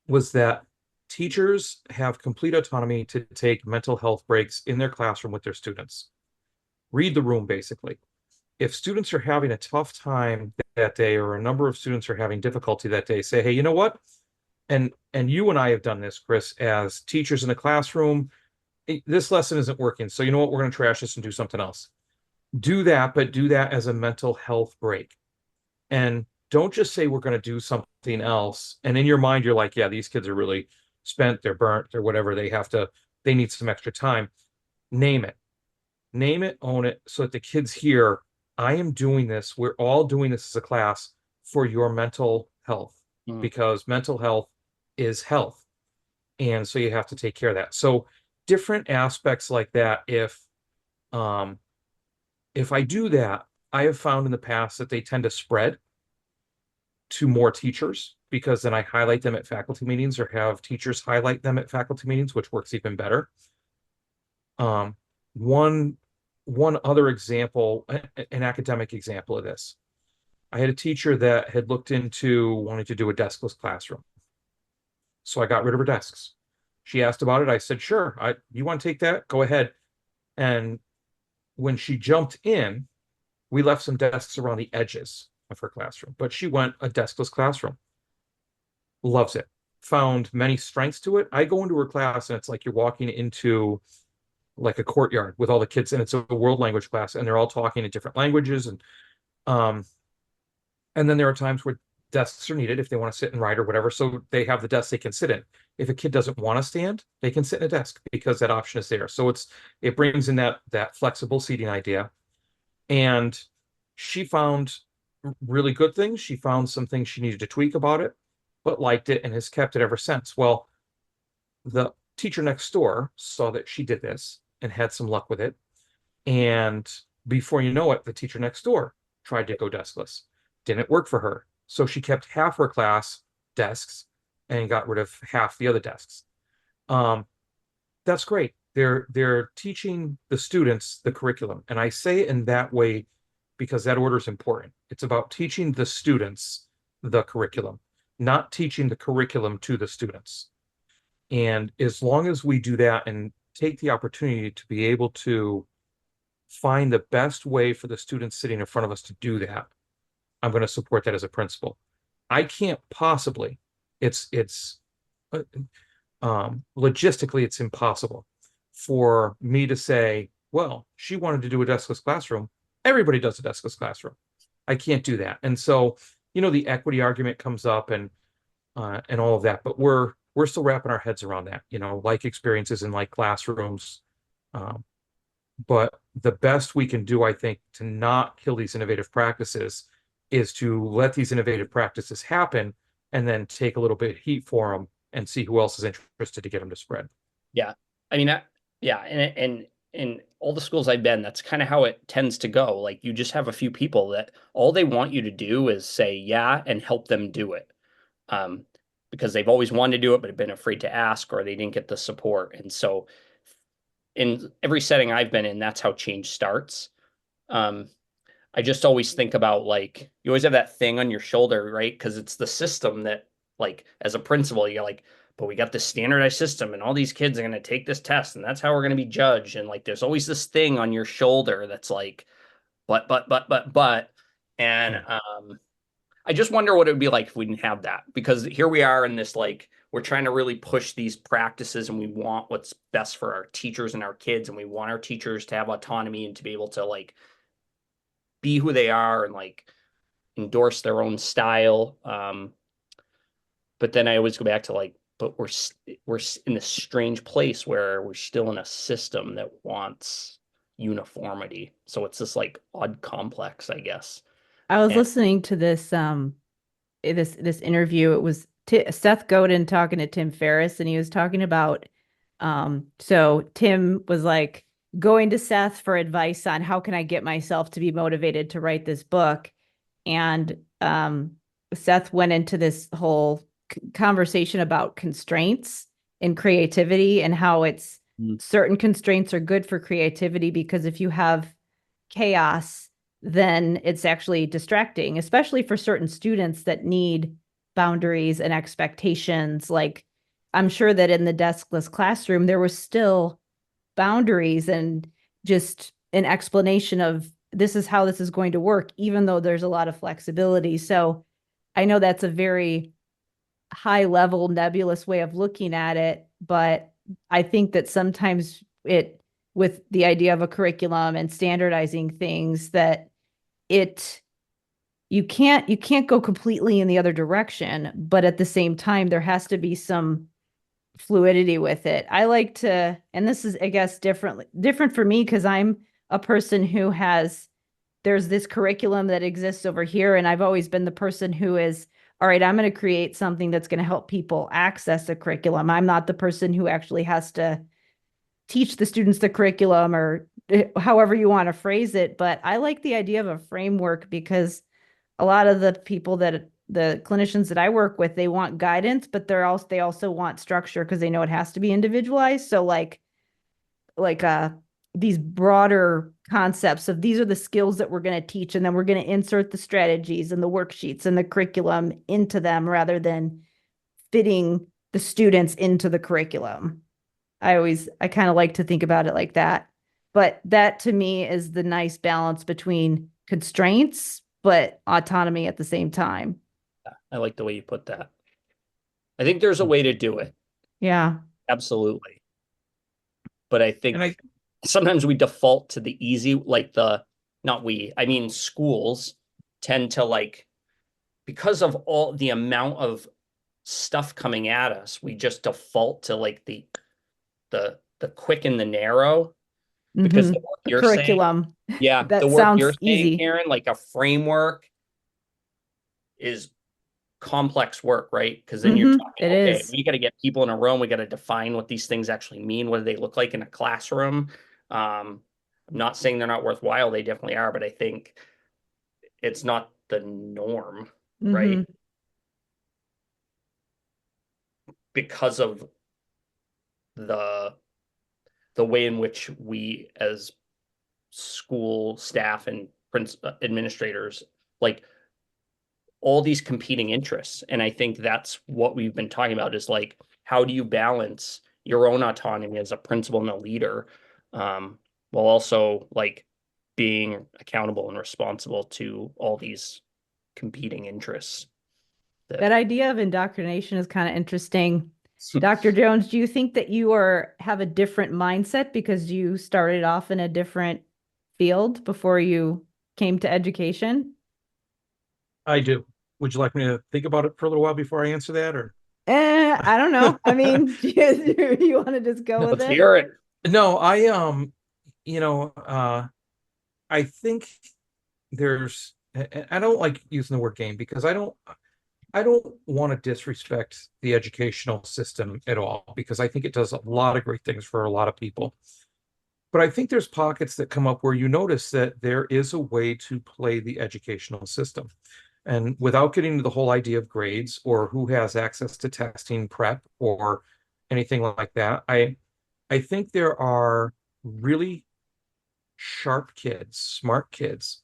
was that teachers have complete autonomy to take mental health breaks in their classroom with their students. Read the room, basically. If students are having a tough time that day, or a number of students are having difficulty that day, say, hey, you know what? And you and I have done this, Chris, as teachers in the classroom. This lesson isn't working. So you know what? We're going to trash this and do something else. Do that, but do that as a mental health break. And don't just say we're going to do something else. And in your mind, you're like, yeah, these kids are really spent, they're burnt, or whatever. They need some extra time. Name it. Name it, own it, so that the kids hear, I am doing this. We're all doing this as a class for your mental health, because mental health is health. And so you have to take care of that. So different aspects like that, if I do that, I have found in the past that they tend to spread to more teachers, because then I highlight them at faculty meetings, or have teachers highlight them at faculty meetings, which works even better. One other example, an academic example of this. I had a teacher that had looked into wanting to do a deskless classroom. So I got rid of her desks. She asked about it. I said, sure, you want to take that? Go ahead. And when she jumped in, we left some desks around the edges of her classroom, but she went a deskless classroom. Loves it. Found many strengths to it. I go into her class and it's like you're walking into like a courtyard with all the kids, and it's a world language class, and they're all talking in different languages. And then there are times where desks are needed if they want to sit and write or whatever. So they have the desk they can sit in. If a kid doesn't want to stand, they can sit in a desk because that option is there. So it brings in that flexible seating idea. And she found really good things. She found some things she needed to tweak about it, but liked it and has kept it ever since. Well, the teacher next door saw that she did this and had some luck with it. And before you know it, the teacher next door tried to go deskless. Didn't work for her. So she kept half her class desks and got rid of half the other desks. That's great. They're teaching the students the curriculum. And I say it in that way because that order is important. It's about teaching the students the curriculum, not teaching the curriculum to the students. And as long as we do that and take the opportunity to be able to find the best way for the students sitting in front of us to do that, I'm going to support that as a principal. I can't possibly, it's logistically, it's impossible for me to say, well, she wanted to do a deskless classroom. Everybody does a deskless classroom. I can't do that. And so, the equity argument comes up, and all of that, but we're still wrapping our heads around that, like experiences in like classrooms. But the best we can do, I think, to not kill these innovative practices is to let these innovative practices happen and then take a little bit of heat for them and see who else is interested to get them to spread. Yeah. I mean, yeah. And in all the schools I've been, that's kind of how it tends to go. Like you just have a few people that all they want you to do is say, yeah, and help them do it. Because they've always wanted to do it, but have been afraid to ask, or they didn't get the support. And so in every setting I've been in, that's how change starts. I just always think about like, you always have that thing on your shoulder, right? Because it's the system that, like, as a principal, you're like, but we got this standardized system and all these kids are going to take this test and that's how we're going to be judged. And like, there's always this thing on your shoulder that's like, but. And I just wonder what it would be like if we didn't have that, because here we are in this, like, we're trying to really push these practices and we want what's best for our teachers and our kids. And we want our teachers to have autonomy and to be able to like be who they are and like endorse their own style. But then I always go back to like, but we're in this strange place where we're still in a system that wants uniformity. So it's this like odd complex, I guess. I was And listening to this interview. It was Seth Godin talking to Tim Ferriss, and he was talking about, so Tim was like going to Seth for advice on how can I get myself to be motivated to write this book. And Seth went into this whole conversation about constraints and creativity and how it's certain constraints are good for creativity because if you have chaos, then it's actually distracting, especially for certain students that need boundaries and expectations. Like, I'm sure that in the deskless classroom, there was still boundaries and just an explanation of this is how this is going to work, even though there's a lot of flexibility. So I know that's a very high level, nebulous way of looking at it, but I think that sometimes with the idea of a curriculum and standardizing things, that it you can't go completely in the other direction, but at the same time there has to be some fluidity with it. I like to, and this is, I guess, different for me because I'm a person who there's this curriculum that exists over here, and I've always been the person who is, all right, I'm going to create something that's going to help people access a curriculum. I'm not the person who actually has to teach the students the curriculum or however you want to phrase it. But I like the idea of a framework because a lot of the people the clinicians that I work with, they want guidance, but they also want structure because they know it has to be individualized. So like these broader concepts of these are the skills that we're going to teach, and then we're going to insert the strategies and the worksheets and the curriculum into them rather than fitting the students into the curriculum. I kind of like to think about it like that. But that to me is the nice balance between constraints, but autonomy at the same time. I like the way you put that. I think there's a way to do it. Yeah. Absolutely. But I think And sometimes we default to the easy, like not we, I mean, schools tend to because of all the amount of stuff coming at us, we just default to the quick and the narrow because the work A you're saying, curriculum. yeah, the That work you're sounds saying, easy. Karen, like a framework is complex work, right? Because then you're talking, It okay, is. we got to get people in a room. We got to define what these things actually mean. What do they look like in a classroom? I'm not saying they're not worthwhile. They definitely are, but I think it's not the norm, right? Because of the way in which we as school staff and administrators all these competing interests. And I think that's what we've been talking about is how do you balance your own autonomy as a principal and a leader, while also being accountable and responsible to all these competing interests. That idea of indoctrination is kind of interesting. Dr. Jones, do you think that you have a different mindset because you started off in a different field before you came to education? I do. Would you like me to think about it for a little while before I answer that, or? I don't know. I mean, do you want to just go with Let's it? hear it. No, I think I don't like using the word game because I don't want to disrespect the educational system at all because I think it does a lot of great things for a lot of people. But I think there's pockets that come up where you notice that there is a way to play the educational system. And without getting into the whole idea of grades or who has access to testing prep or anything like that, I think there are really sharp kids, smart kids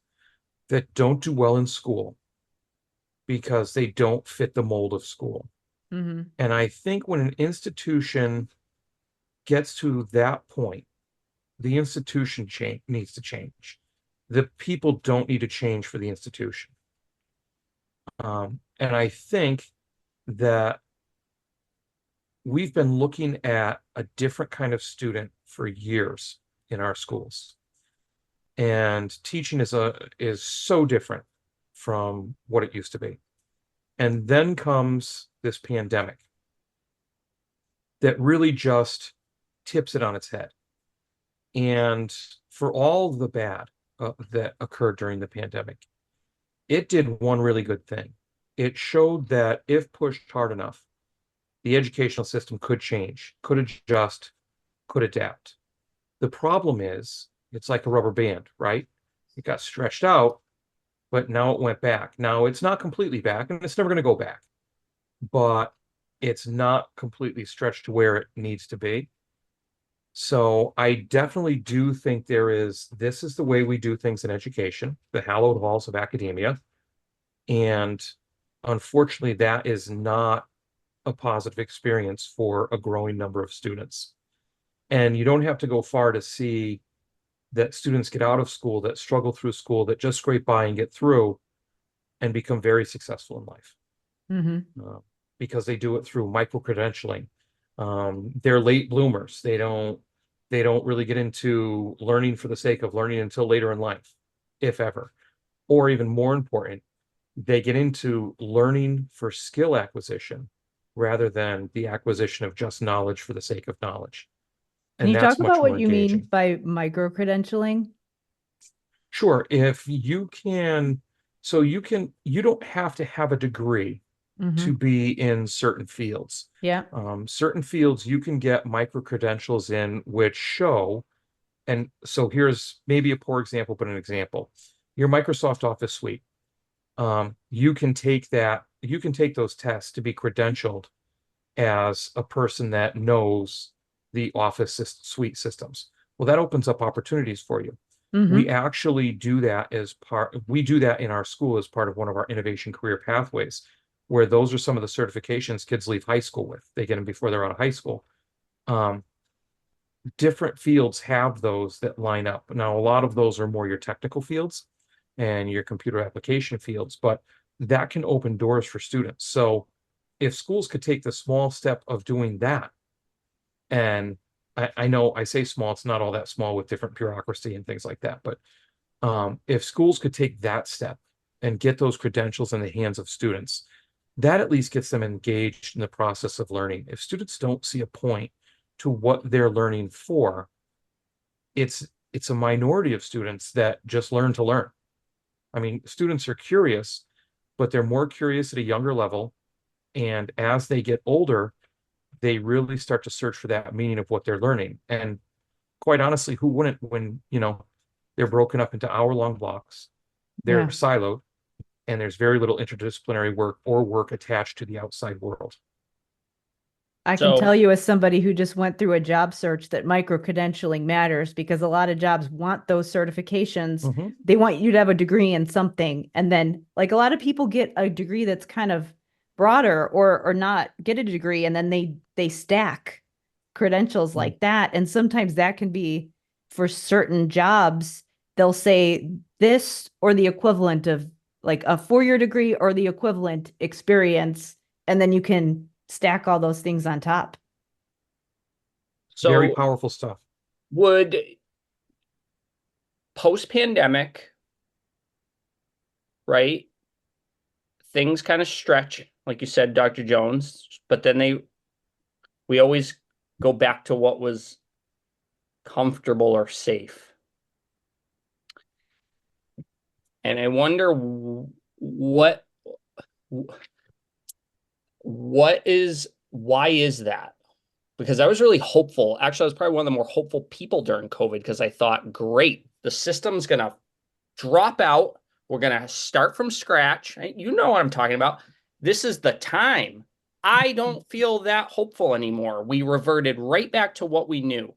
that don't do well in school because they don't fit the mold of school. And I think when an institution gets to that point, the institution needs to change. The people don't need to change for the institution. And I think that we've been looking at a different kind of student for years in our schools. And teaching is so different from what it used to be. And then comes this pandemic that really just tips it on its head. And for all the bad that occurred during the pandemic, it did one really good thing. it showed that if pushed hard enough, the educational system could change, could adjust, could adapt. The problem is it's like a rubber band, right? It got stretched out, but now it went back. Now it's not completely back, and it's never going to go back, but it's not completely stretched to where it needs to be. So I definitely do think this is the way we do things in education, the hallowed halls of academia. And unfortunately, that is not a positive experience for a growing number of students. And you don't have to go far to see that students get out of school, that struggle through school, that just scrape by and get through and become very successful in life. Because they do it through micro-credentialing. They're late bloomers. They don't really get into learning for the sake of learning until later in life, if ever. Or even more important, they get into learning for skill acquisition rather than the acquisition of just knowledge for the sake of knowledge. Can And you that's talk much about more what you mean engaging. by micro-credentialing? Sure, if you can, so you don't have to have a degree to be in certain fields. Yeah. Certain fields you can get micro credentials in which show, and so here's maybe a poor example, but an example. Your Microsoft Office suite. You can take those tests to be credentialed as a person that knows the Office suite systems. Well, that opens up opportunities for you. We actually do that we do that in our school as part of one of our innovation career pathways, where those are some of the certifications kids leave high school with. They get them before they're out of high school. Different fields have those that line up. Now, a lot of those are more your technical fields and your computer application fields, but that can open doors for students. So if schools could take the small step of doing that, and I know I say small, it's not all that small with different bureaucracy and things like that, but if schools could take that step and get those credentials in the hands of students, that at least gets them engaged in the process of learning. If students don't see a point to what they're learning for, it's a minority of students that just learn to learn. I mean, students are curious, but they're more curious at a younger level. And as they get older, they really start to search for that meaning of what they're learning. And quite honestly, who wouldn't when, they're broken up into hour-long blocks, they're siloed, and there's very little interdisciplinary work or work attached to the outside world. I can tell you as somebody who just went through a job search that micro-credentialing matters because a lot of jobs want those certifications. They want you to have a degree in something. And then like a lot of people get a degree that's kind of broader or not get a degree and then they stack credentials like that. And sometimes that can be for certain jobs, they'll say this or the equivalent of like a 4-year degree or the equivalent experience. And then you can stack all those things on top. So very powerful stuff. Would post-pandemic, right? Things kind of stretch, like you said, Dr. Jones, but then we always go back to what was comfortable or safe. And I wonder why is that? Because I was really hopeful. Actually, I was probably one of the more hopeful people during COVID because I thought, great, the system's going to drop out. We're going to start from scratch. You know what I'm talking about. This is the time. I don't feel that hopeful anymore. We reverted right back to what we knew.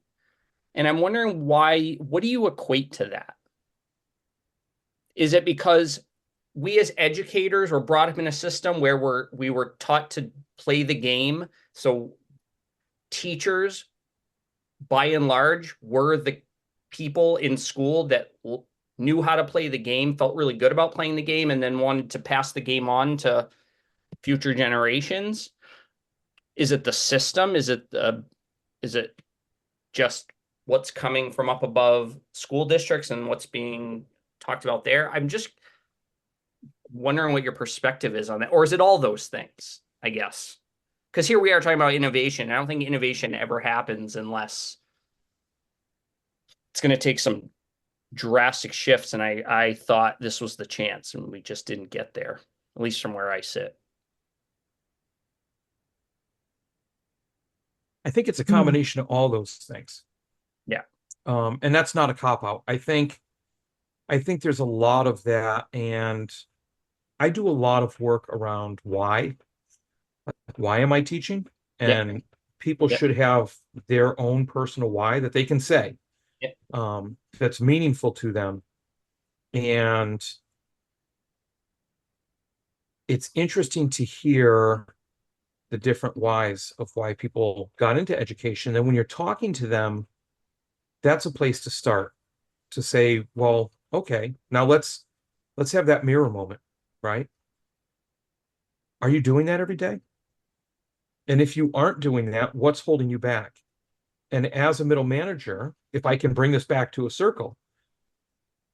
And I'm wondering why, what do you equate to that? Is it because we as educators were brought up in a system where we were taught to play the game? So teachers, by and large, were the people in school that knew how to play the game, felt really good about playing the game, and then wanted to pass the game on to future generations? Is it the system? Is it just what's coming from up above school districts and what's being talked about there? I'm just wondering what your perspective is on that. Or is it all those things, I guess? Because here we are talking about innovation. I don't think innovation ever happens unless it's going to take some drastic shifts. And I thought this was the chance, and we just didn't get there. at least from where I sit. I think it's a combination of all those things. Yeah. And that's not a cop-out. I think there's a lot of that, and I do a lot of work around why. Why am I teaching? Yeah. And people Yeah. should have their own personal why that they can say, Yeah. that's meaningful to them. And it's interesting to hear the different whys of why people got into education. And when you're talking to them, that's a place to start, to say, well, okay, now let's have that mirror moment, right? Are you doing that every day? And if you aren't doing that, what's holding you back? And as a middle manager, if I can bring this back to a circle,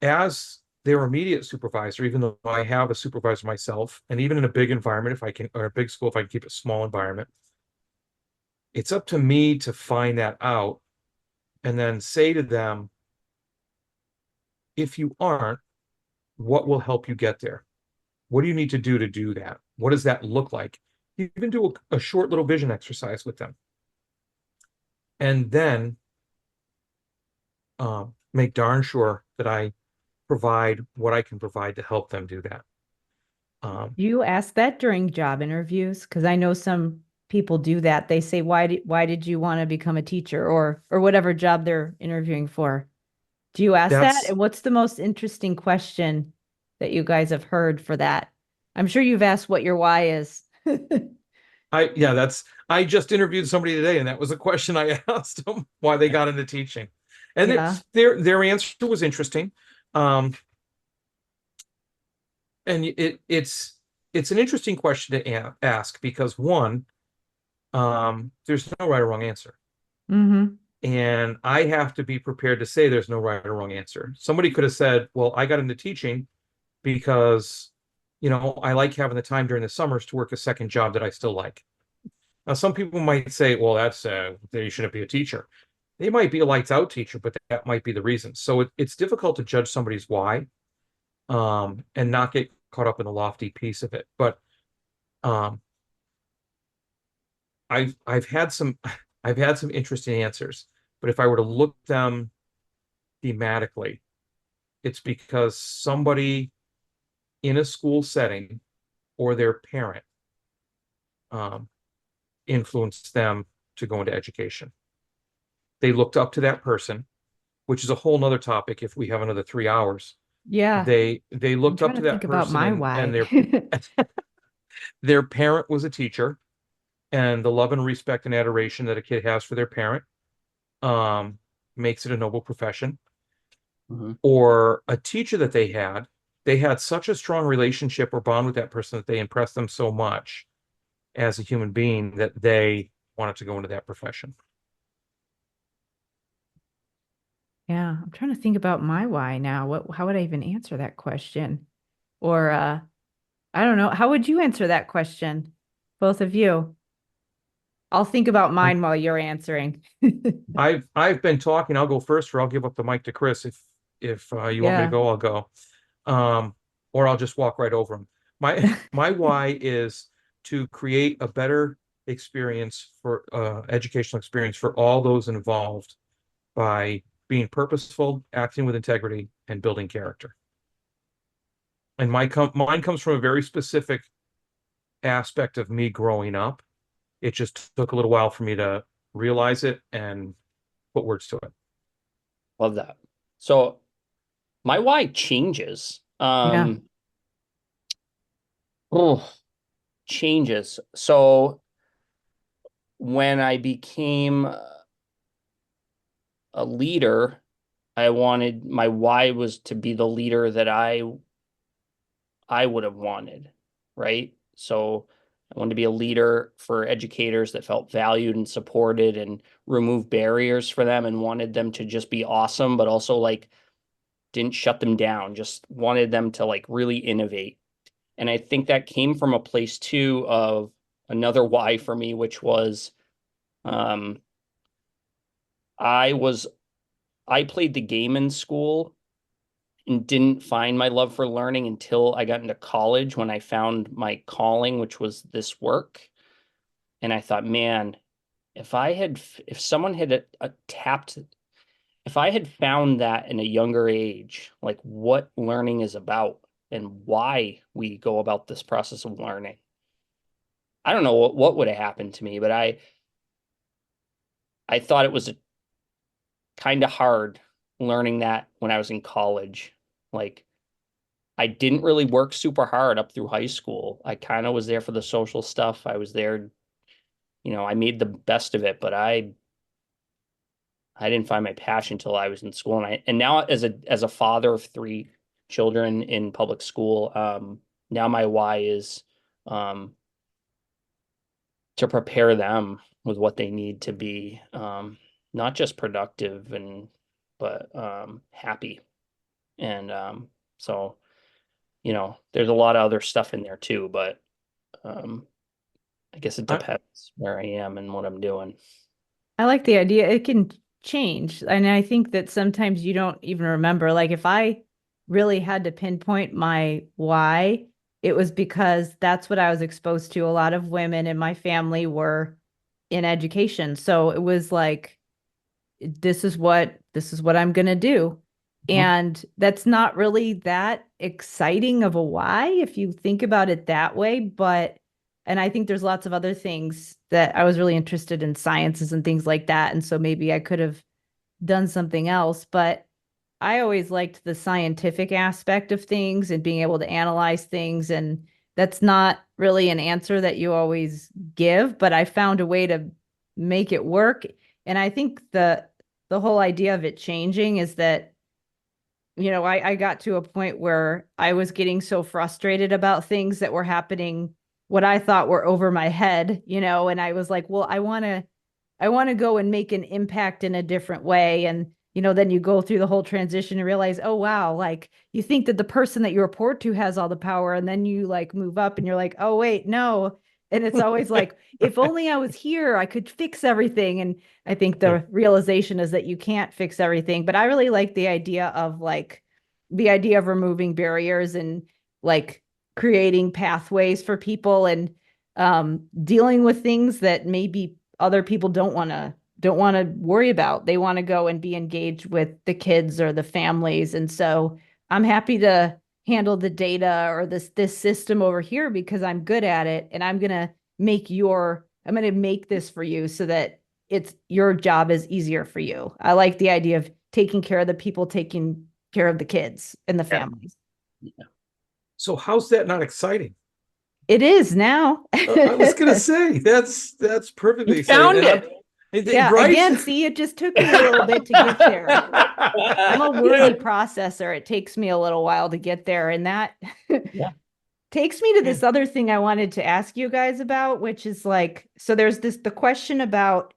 as their immediate supervisor, even though I have a supervisor myself, and even in a big environment, if I can, or a big school, if I can keep a small environment, it's up to me to find that out and then say to them, if you aren't, what will help you get there? What do you need to do that? What does that look like? You can do a short little vision exercise with them. And then make darn sure that I provide what I can provide to help them do that. You ask that during job interviews? Because I know some people do that. They say, why did you want to become a teacher or whatever job they're interviewing for? Do you ask that? That's And what's the most interesting question that you guys have heard for that? I'm sure you've asked what your why is. I just interviewed somebody today, and that was a question I asked them, why they got into teaching. And Yeah. their answer was interesting. And it's an interesting question to ask because one, there's no right or wrong answer. Mm-hmm. And I have to be prepared to say there's no right or wrong answer. Somebody could have said, well, I got into teaching because, I like having the time during the summers to work a second job that I still like. Now, some people might say, well, that's they shouldn't be a teacher. They might be a lights out teacher, but that might be the reason. So it's difficult to judge somebody's why, and not get caught up in the lofty piece of it. But um, I've had some I've had some interesting answers. But if I were to look them thematically, it's because somebody in a school setting or their parent um, influenced them to go into education. They looked up to that person, which is a whole nother topic if we have another 3 hours. Yeah. They I'm looked up trying to to that think about person, my and why. their parent was a teacher, and the love and respect and adoration that a kid has for their parent um, makes it a noble profession. Mm-hmm. Or a teacher that they had such a strong relationship or bond with that person that they impressed them so much as a human being that they wanted to go into that profession. Yeah, I'm trying to think about my why now. How would I even answer that question? Or I don't know. How would you answer that question? Both of you. I'll think about Um, mine while you're answering. I've been talking. I'll go first, or I'll give up the mic to Chris. If you want me to Yeah. go, I'll go. Um, or I'll just walk right over him. My why is to create a better experience for educational experience for all those involved by being purposeful, acting with integrity, and building character. And mine comes from a very specific aspect of me growing up. It just took a little while for me to realize it and put words to it. Love that. So my why changes. Yeah. Oh, changes. So when I became a leader, I wanted my why was to be the leader that I would have wanted, right? So I wanted to be a leader for educators that felt valued and supported and remove barriers for them and wanted them to just be awesome, but also like didn't shut them down, just wanted them to like really innovate. And I think that came from a place too of another why for me, which was um, I was I played the game in school and didn't find my love for learning until I got into college, when I found my calling, which was this work. And I thought, man, if someone had tapped, if I had found that in a younger age, like what learning is about and why we go about this process of learning, I don't know what would have happened to me, but I thought it was kind of hard learning that when I was in college. Like, I didn't really work super hard up through high school. I kind of was there for the social stuff. I was there, I made the best of it, but I didn't find my passion until I was in school. And now as a father of three children in public school, now my why is to prepare them with what they need to be not just productive but happy. And so, there's a lot of other stuff in there too, but I guess it depends where I am and what I'm doing. I like the idea. It can change. And I think that sometimes you don't even remember. Like if I really had to pinpoint my why, it was because that's what I was exposed to. A lot of women in my family were in education. So it was like, this is what I'm going to do. And that's not really that exciting of a why if you think about it that way. And I think there's lots of other things that I was really interested in, sciences and things like that. And so maybe I could have done something else. But I always liked the scientific aspect of things and being able to analyze things. And that's not really an answer that you always give, but I found a way to make it work. And I think the whole idea of it changing is that, I got to a point where I was getting so frustrated about things that were happening, what I thought were over my head, and I was like, well, I want to go and make an impact in a different way. And, then you go through the whole transition and realize, oh, wow, like you think that the person that you report to has all the power. And then you like move up and you're like, oh, wait, no. And it's always like, if only I was here, I could fix everything. And I think the realization is that you can't fix everything. But I really like the idea of removing barriers and like creating pathways for people and dealing with things that maybe other people don't want to worry about. They want to go and be engaged with the kids or the families. And so I'm happy to handle the data or this system over here because I'm good at it. And I'm going to make this for you so that your job is easier for you. I like the idea of taking care of the people, taking care of the kids and the families. Yeah. So how's that not exciting? It is now. I was going to say that's perfectly exciting. You found it. Yeah, right? Again, see, it just took me a little bit to get there. I'm a wordy processor. It takes me a little while to get there. And that takes me to this other thing I wanted to ask you guys about, which is like, so there's the question about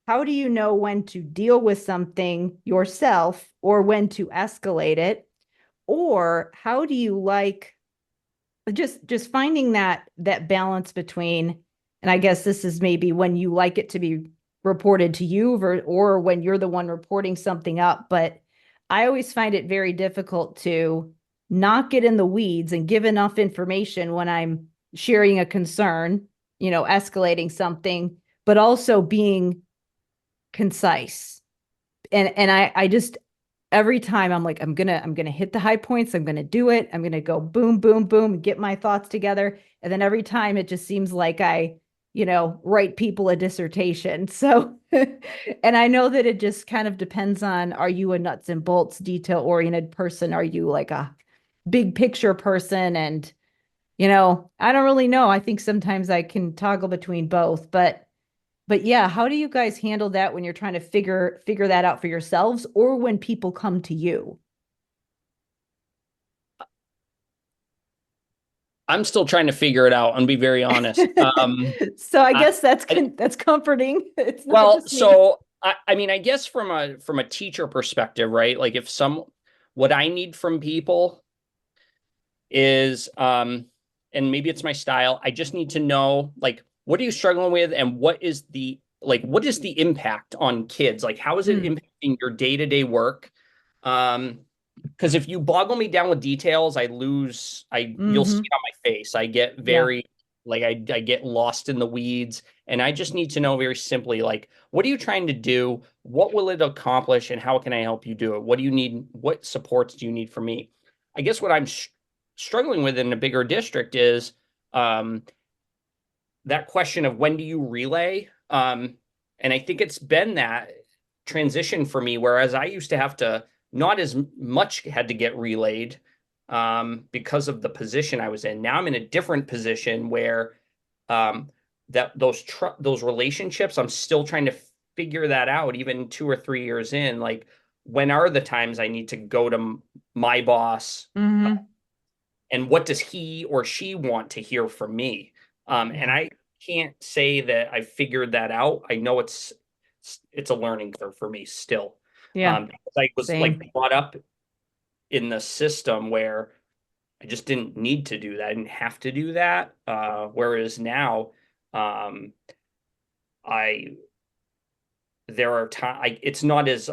how do you know when to deal with something yourself or when to escalate it? Or how do you like just finding that balance between, and I guess this is maybe when you like it to be reported to you or when you're the one reporting something up. But I always find it very difficult to not get in the weeds and give enough information when I'm sharing a concern, escalating something, but also being concise. And I just every time I'm like, I'm gonna hit the high points, I'm gonna do it, I'm gonna go boom, boom, boom, get my thoughts together. And then every time it just seems like I write people a dissertation. So, and I know that it just kind of depends on, are you a nuts and bolts detail oriented person? Are you like a big picture person? And, I don't really know. I think sometimes I can toggle between both, but yeah, how do you guys handle that when you're trying to figure that out for yourselves or when people come to you? I'm still trying to figure it out and be very honest. So I guess that's comforting. It's not well, just me. so I mean, I guess from a teacher perspective, right? Like what I need from people is, and maybe it's my style. I just need to know, like, what are you struggling with, and what is the impact on kids? Like, how is it impacting your day-to-day work? because if you boggle me down with details, you'll see Mm-hmm. it on my face. I get Yeah. very, like, I get lost in the weeds, and I just need to know very simply, like, what are you trying to do? What will it accomplish? And how can I help you do it? What do you need? What supports do you need from me? I guess what I'm struggling with in a bigger district is, um, that question of when do you relay? And I think it's been that transition for me, whereas I used to have to not as much had to get relayed because of the position I was in. Now I'm in a different position where um, those relationships, I'm still trying to figure that out, even 2 or 3 years in. Like, when are the times I need to go to my boss, Mm-hmm. and what does he or she want to hear from me? And Yeah. I can't say that I figured that out. I know it's a learning curve for me still. Yeah. Because I was like Same. brought up in the system where I just didn't need to do that. I didn't have to do that. Whereas now, um, I there are times it's not as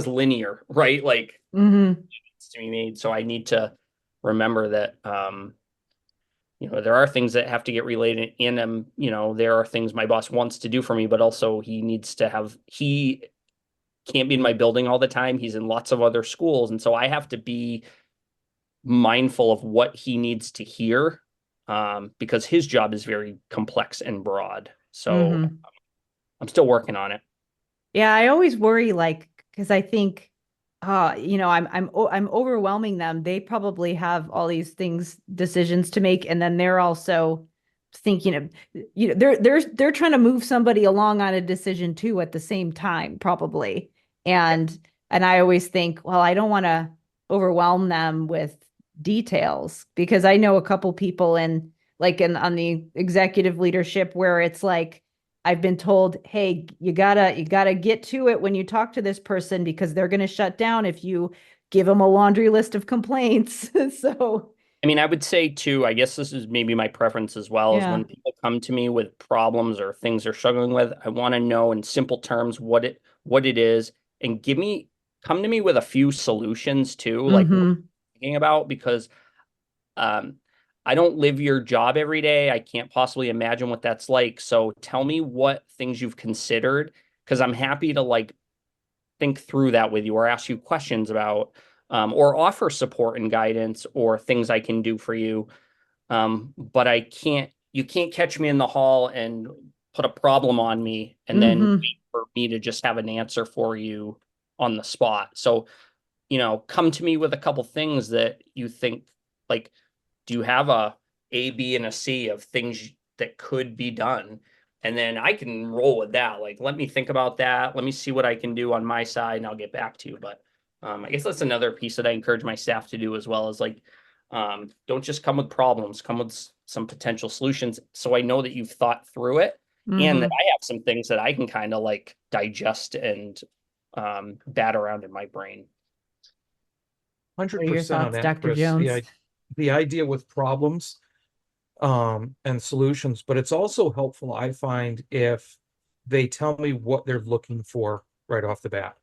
linear, right? Like, Mm-hmm. it's to be made. So I need to remember that there are things that have to get relayed in them. There are things my boss wants to do for me, but also he can't be in my building all the time. He's in lots of other schools. And so I have to be mindful of what he needs to hear, because his job is very complex and broad. So Mm-hmm. I'm still working on it. Yeah, I always worry, like, because I think, I'm overwhelming them. They probably have all these things, decisions to make, and then they're also thinking of, they're trying to move somebody along on a decision too at the same time, probably. And I always think, well, I don't want to overwhelm them with details because I know a couple people on the executive leadership where it's like I've been told, hey, you gotta get to it when you talk to this person because they're gonna shut down if you give them a laundry list of complaints. So I mean, I would say too, I guess this is maybe my preference as well, is yeah. when people come to me with problems or things they're struggling with, I want to know in simple terms what it is, and come to me with a few solutions too, like what Mm-hmm. you're thinking about, because um I don't live your job every day. I can't possibly imagine what that's like. So tell me what things you've considered, because I'm happy to like think through that with you or ask you questions about, or offer support and guidance or things I can do for you. But you can't catch me in the hall and put a problem on me and then Mm-hmm. wait for me to just have an answer for you on the spot. So, come to me with a couple things that you think, like, do you have A, B, and a C of things that could be done? And then I can roll with that. Like, let me think about that. Let me see what I can do on my side, and I'll get back to you. But I guess that's another piece that I encourage my staff to do as well, is like, don't just come with problems, come with some potential solutions. So I know that you've thought through it and that Mm-hmm. I have some things that I can kind of like digest and bat around in my brain. What are your 100% on thoughts, that, Dr. Chris. Jones? The idea with problems and solutions, but it's also helpful, I find, if they tell me what they're looking for right off the bat.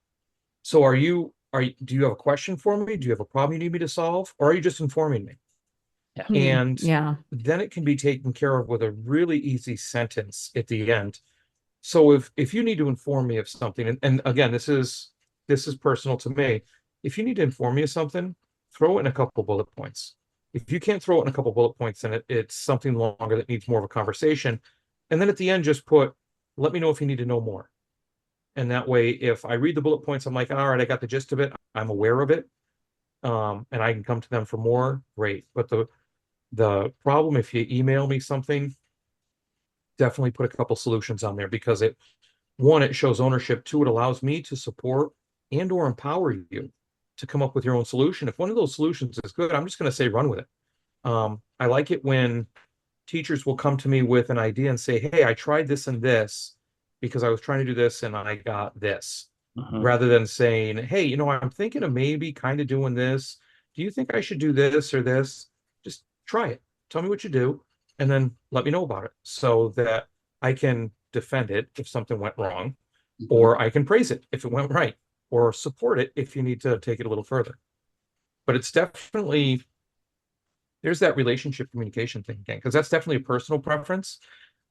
So do you have a question for me? Do you have a problem you need me to solve? Or are you just informing me? Yeah. And Yeah. then it can be taken care of with a really easy sentence at the end. So if you need to inform me of something, and again, this is personal to me. If you need to inform me of something, throw it in a couple bullet points. If you can't throw it in a couple bullet points, then it's something longer that needs more of a conversation. And then at the end, just put, let me know if you need to know more. And that way, if I read the bullet points, I'm like, all right, I got the gist of it. I'm aware of it. And I can come to them for more. Great. But the problem, if you email me something, definitely put a couple solutions on there because it shows ownership. Two, it allows me to support and or empower you to come up with your own solution. If one of those solutions is good, I'm just going to say run with it. I like it when teachers will come to me with an idea and say, hey, I tried this and this because I was trying to do this and I got this, Mhm. rather than saying, hey, I'm thinking of maybe kind of doing this. Do you think I should do this or this? Just try it. Tell me what you do and then let me know about it so that I can defend it if something went wrong, Mhm. or I can praise it if it went right. or support it if you need to take it a little further. But it's definitely, there's that relationship communication thing again, because that's definitely a personal preference.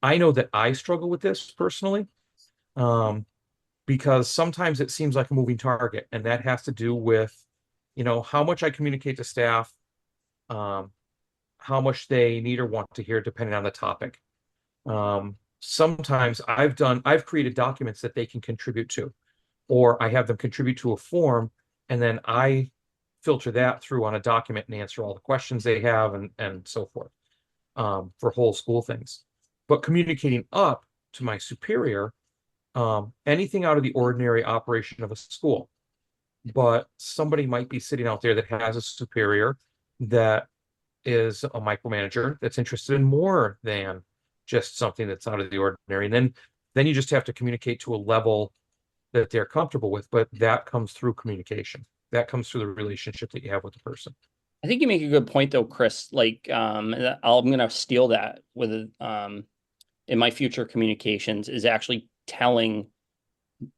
I know that I struggle with this personally, because sometimes it seems like a moving target, and that has to do with, how much I communicate to staff, how much they need or want to hear, depending on the topic. Sometimes I've created documents that they can contribute to, or I have them contribute to a form, and then I filter that through on a document and answer all the questions they have, and so forth, for whole school things. But communicating up to my superior, anything out of the ordinary operation of a school. But somebody might be sitting out there that has a superior that is a micromanager that's interested in more than just something that's out of the ordinary. And then you just have to communicate to a level that they're comfortable with, but that comes through communication. That comes through the relationship that you have with the person. I think you make a good point though, Chris. Like, I'm gonna steal that with in my future communications, is actually telling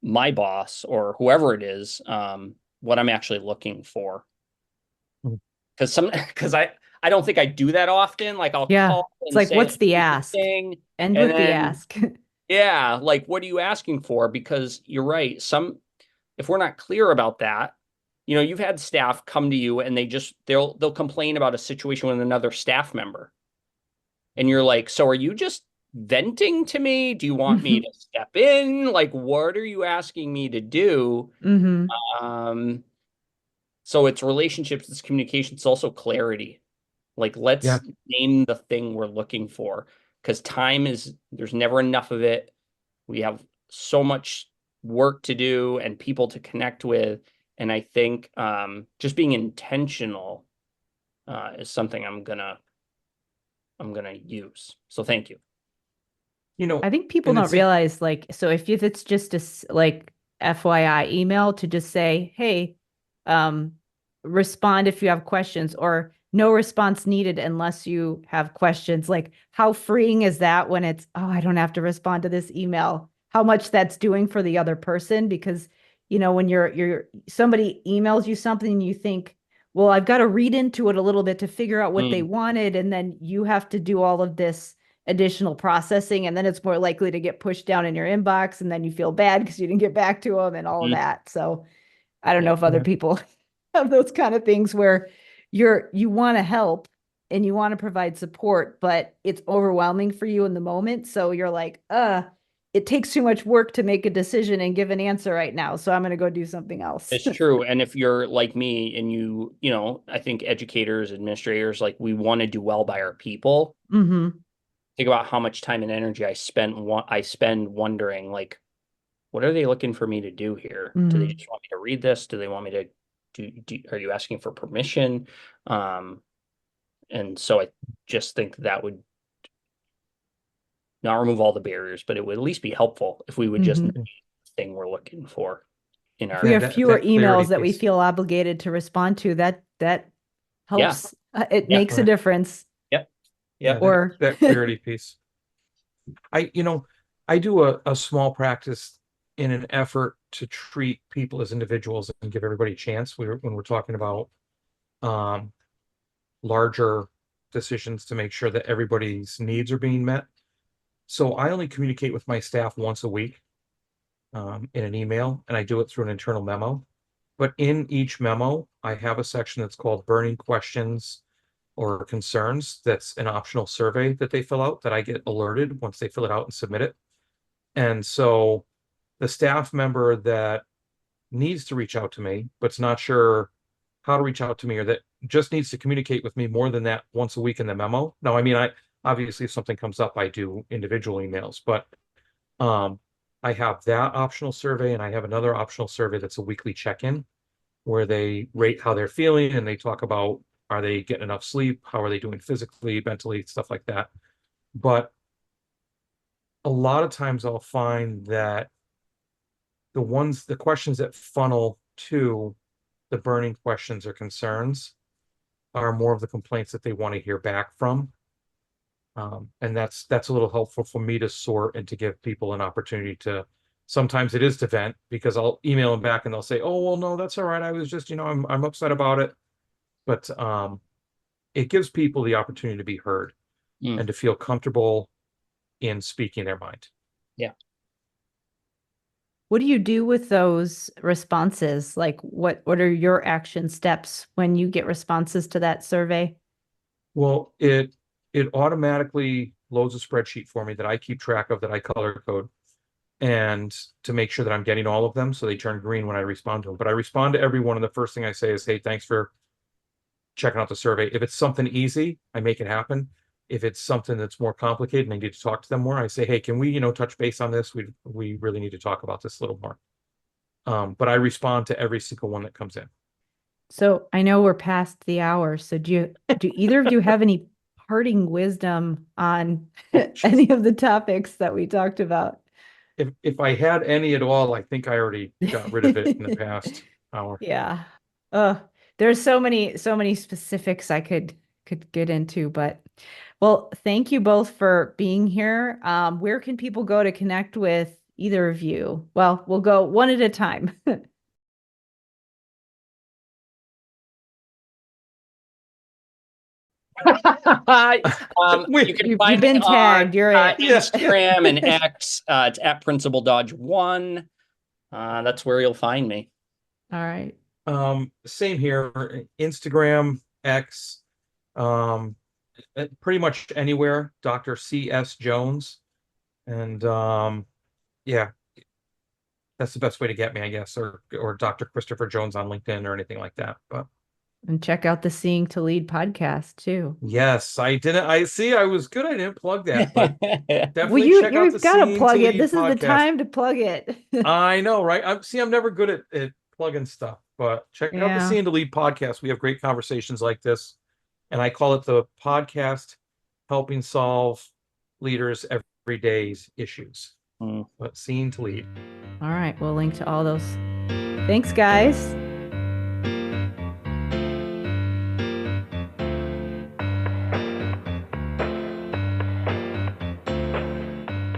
my boss or whoever it is what I'm actually looking for. Mhm. Because I don't think I do that often. Like, I'll Yeah. call It's and like, say what's the ask? thing, End and with the then ask. yeah, like, what are you asking for? Because you're right. If we're not clear about that, you've had staff come to you and they'll complain about a situation with another staff member. And you're like, so are you just venting to me? Do you want me to step in? Like, what are you asking me to do? Mm-hmm. So it's relationships, it's communication, it's also clarity. Like, let's Yeah. name the thing we're looking for, because there's never enough of it. We have so much work to do and people to connect with. And I think just being intentional is something I'm gonna use. So thank you. I think people And don't realize, like, so if it's just like FYI email to just say, hey, respond if you have questions, or no response needed unless you have questions. Like, how freeing is that when it's, oh, I don't have to respond to this email? How much that's doing for the other person, because when you're somebody emails you something and you think, well, I've got to read into it a little bit to figure out what they wanted, and then you have to do all of this additional processing, and then it's more likely to get pushed down in your inbox, and then you feel bad because you didn't get back to them and all of that. So I don't know if other people have those kind of things where you want to help and you want to provide support, but it's overwhelming for you in the moment. So you're like, it takes too much work to make a decision and give an answer right now, so I'm going to go do something else. It's true. And if you're like me and I think educators, administrators, like, we want to do well by our people. Mm-hmm. Think about how much time and energy I spend wondering, like, what are they looking for me to do here? Do they Mm-hmm. just want me to read this? Do they want me to are you asking for permission? And so I just think that would not remove all the barriers, but it would at least be helpful if we would just know Mm-hmm. the thing we're looking for in If our. we Yeah, have fewer that clarity emails that we piece. feel obligated to respond to, that Yeah. helps. It Yeah. makes a difference. Yep. Yeah, Yep. Or that clarity piece. I do a small practice in an effort to treat people as individuals and give everybody a chance when we're talking about larger decisions, to make sure that everybody's needs are being met. So I only communicate with my staff once a week, in an email, and I do it through an internal memo. But in each memo, I have a section that's called burning questions or concerns. That's an optional survey that they fill out, that I get alerted once they fill it out and submit it. And so the staff member that needs to reach out to me, but's not sure how to reach out to me, or that just needs to communicate with me more than that once a week in the memo. Now, I mean, I obviously, if something comes up, I do individual emails, but I have that optional survey, and I have another optional survey that's a weekly check-in where they rate how they're feeling, and they talk about, are they getting enough sleep? How are they doing physically, mentally, stuff like that. But a lot of times I'll find that the questions that funnel to the burning questions or concerns are more of the complaints that they want to hear back from. And that's a little helpful for me to sort and to give people an opportunity to Sometimes it is to vent because I'll email them back and they'll say, "Oh, well, no, that's all right. I was just, I'm upset about it." But it gives people the opportunity to be heard and to feel comfortable in speaking their mind. Yeah. What do you do with those responses? Like what are your action steps when you get responses to that survey? Well, it automatically loads a spreadsheet for me that I keep track of, that I color code, and to make sure that I'm getting all of them, so they turn green when I respond to them. But I respond to everyone, and the first thing I say is, "Hey, thanks for checking out the survey." If it's something easy, I make it happen. If it's something that's more complicated and I need to talk to them more, I say, "Hey, can we, touch base on this? We really need to talk about this a little more." But I respond to every single one that comes in. So I know we're past the hour. So do either of you have any parting wisdom on any of the topics that we talked about? If I had any at all, I think I already got rid of it in the past hour. Yeah. There's so many specifics I could get into, but well, thank you both for being here. Where can people go to connect with either of you? Well, we'll go one at a time. You can You've find been me tagged. on You're it. Instagram and X. It's at Principal Dodge 1. That's where you'll find me. All right. Same here. Instagram, X, pretty much anywhere. Dr. C.S. Jones. And yeah, that's the best way to get me, I guess, or Dr. Christopher Jones on LinkedIn or anything like that. But And check out the Seeing to Lead podcast too. yes, I didn't. I see. I was good. I didn't plug that, but Well, definitely check out the you've got to Seeing plug to it. Lead This is the podcast. time to plug it. I know, right? I'm never good at plugging stuff, but check out the Yeah. Seeing to Lead podcast. We have great conversations like this, and I call it the podcast helping solve leaders' everyday's issues. But Seeing to Lead. All right. We'll link to all those. Thanks, guys.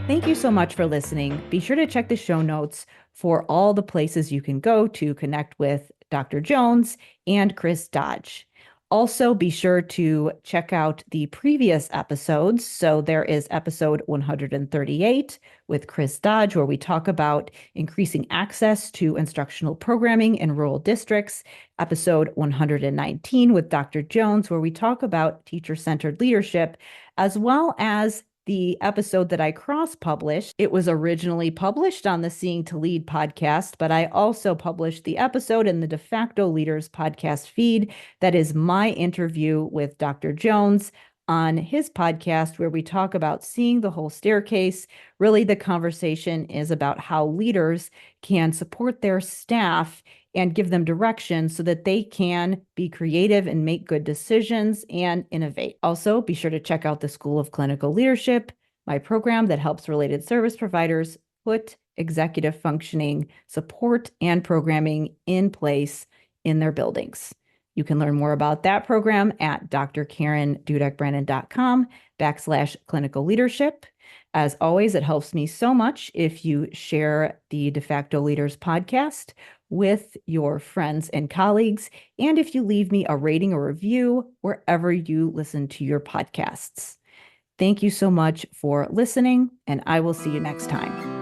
Thank you so much for listening. Be sure to check the show notes for all the places you can go to connect with Dr. Jones and Chris Dodge. Also, be sure to check out the previous episodes. So there is episode 138 with Chris Dodge, where we talk about increasing access to instructional programming in rural districts. Episode 119 with Dr. Jones, where we talk about teacher-centered leadership, as well as the episode that I cross-published. It was originally published on the Seeing to Lead podcast, but I also published the episode in the De Facto Leaders podcast feed. That is my interview with Dr. Jones on his podcast, where we talk about seeing the whole staircase. Really, the conversation is about how leaders can support their staff and give them direction so that they can be creative and make good decisions and innovate. Also, be sure to check out the School of Clinical Leadership, my program that helps related service providers put executive functioning support and programming in place in their buildings. You can learn more about that program at drkarendudek-brannan.com/clinical leadership. As always, it helps me so much if you share the De Facto Leaders podcast with your friends and colleagues, and if you leave me a rating or review wherever you listen to your podcasts. Thank you so much for listening, and I will see you next time.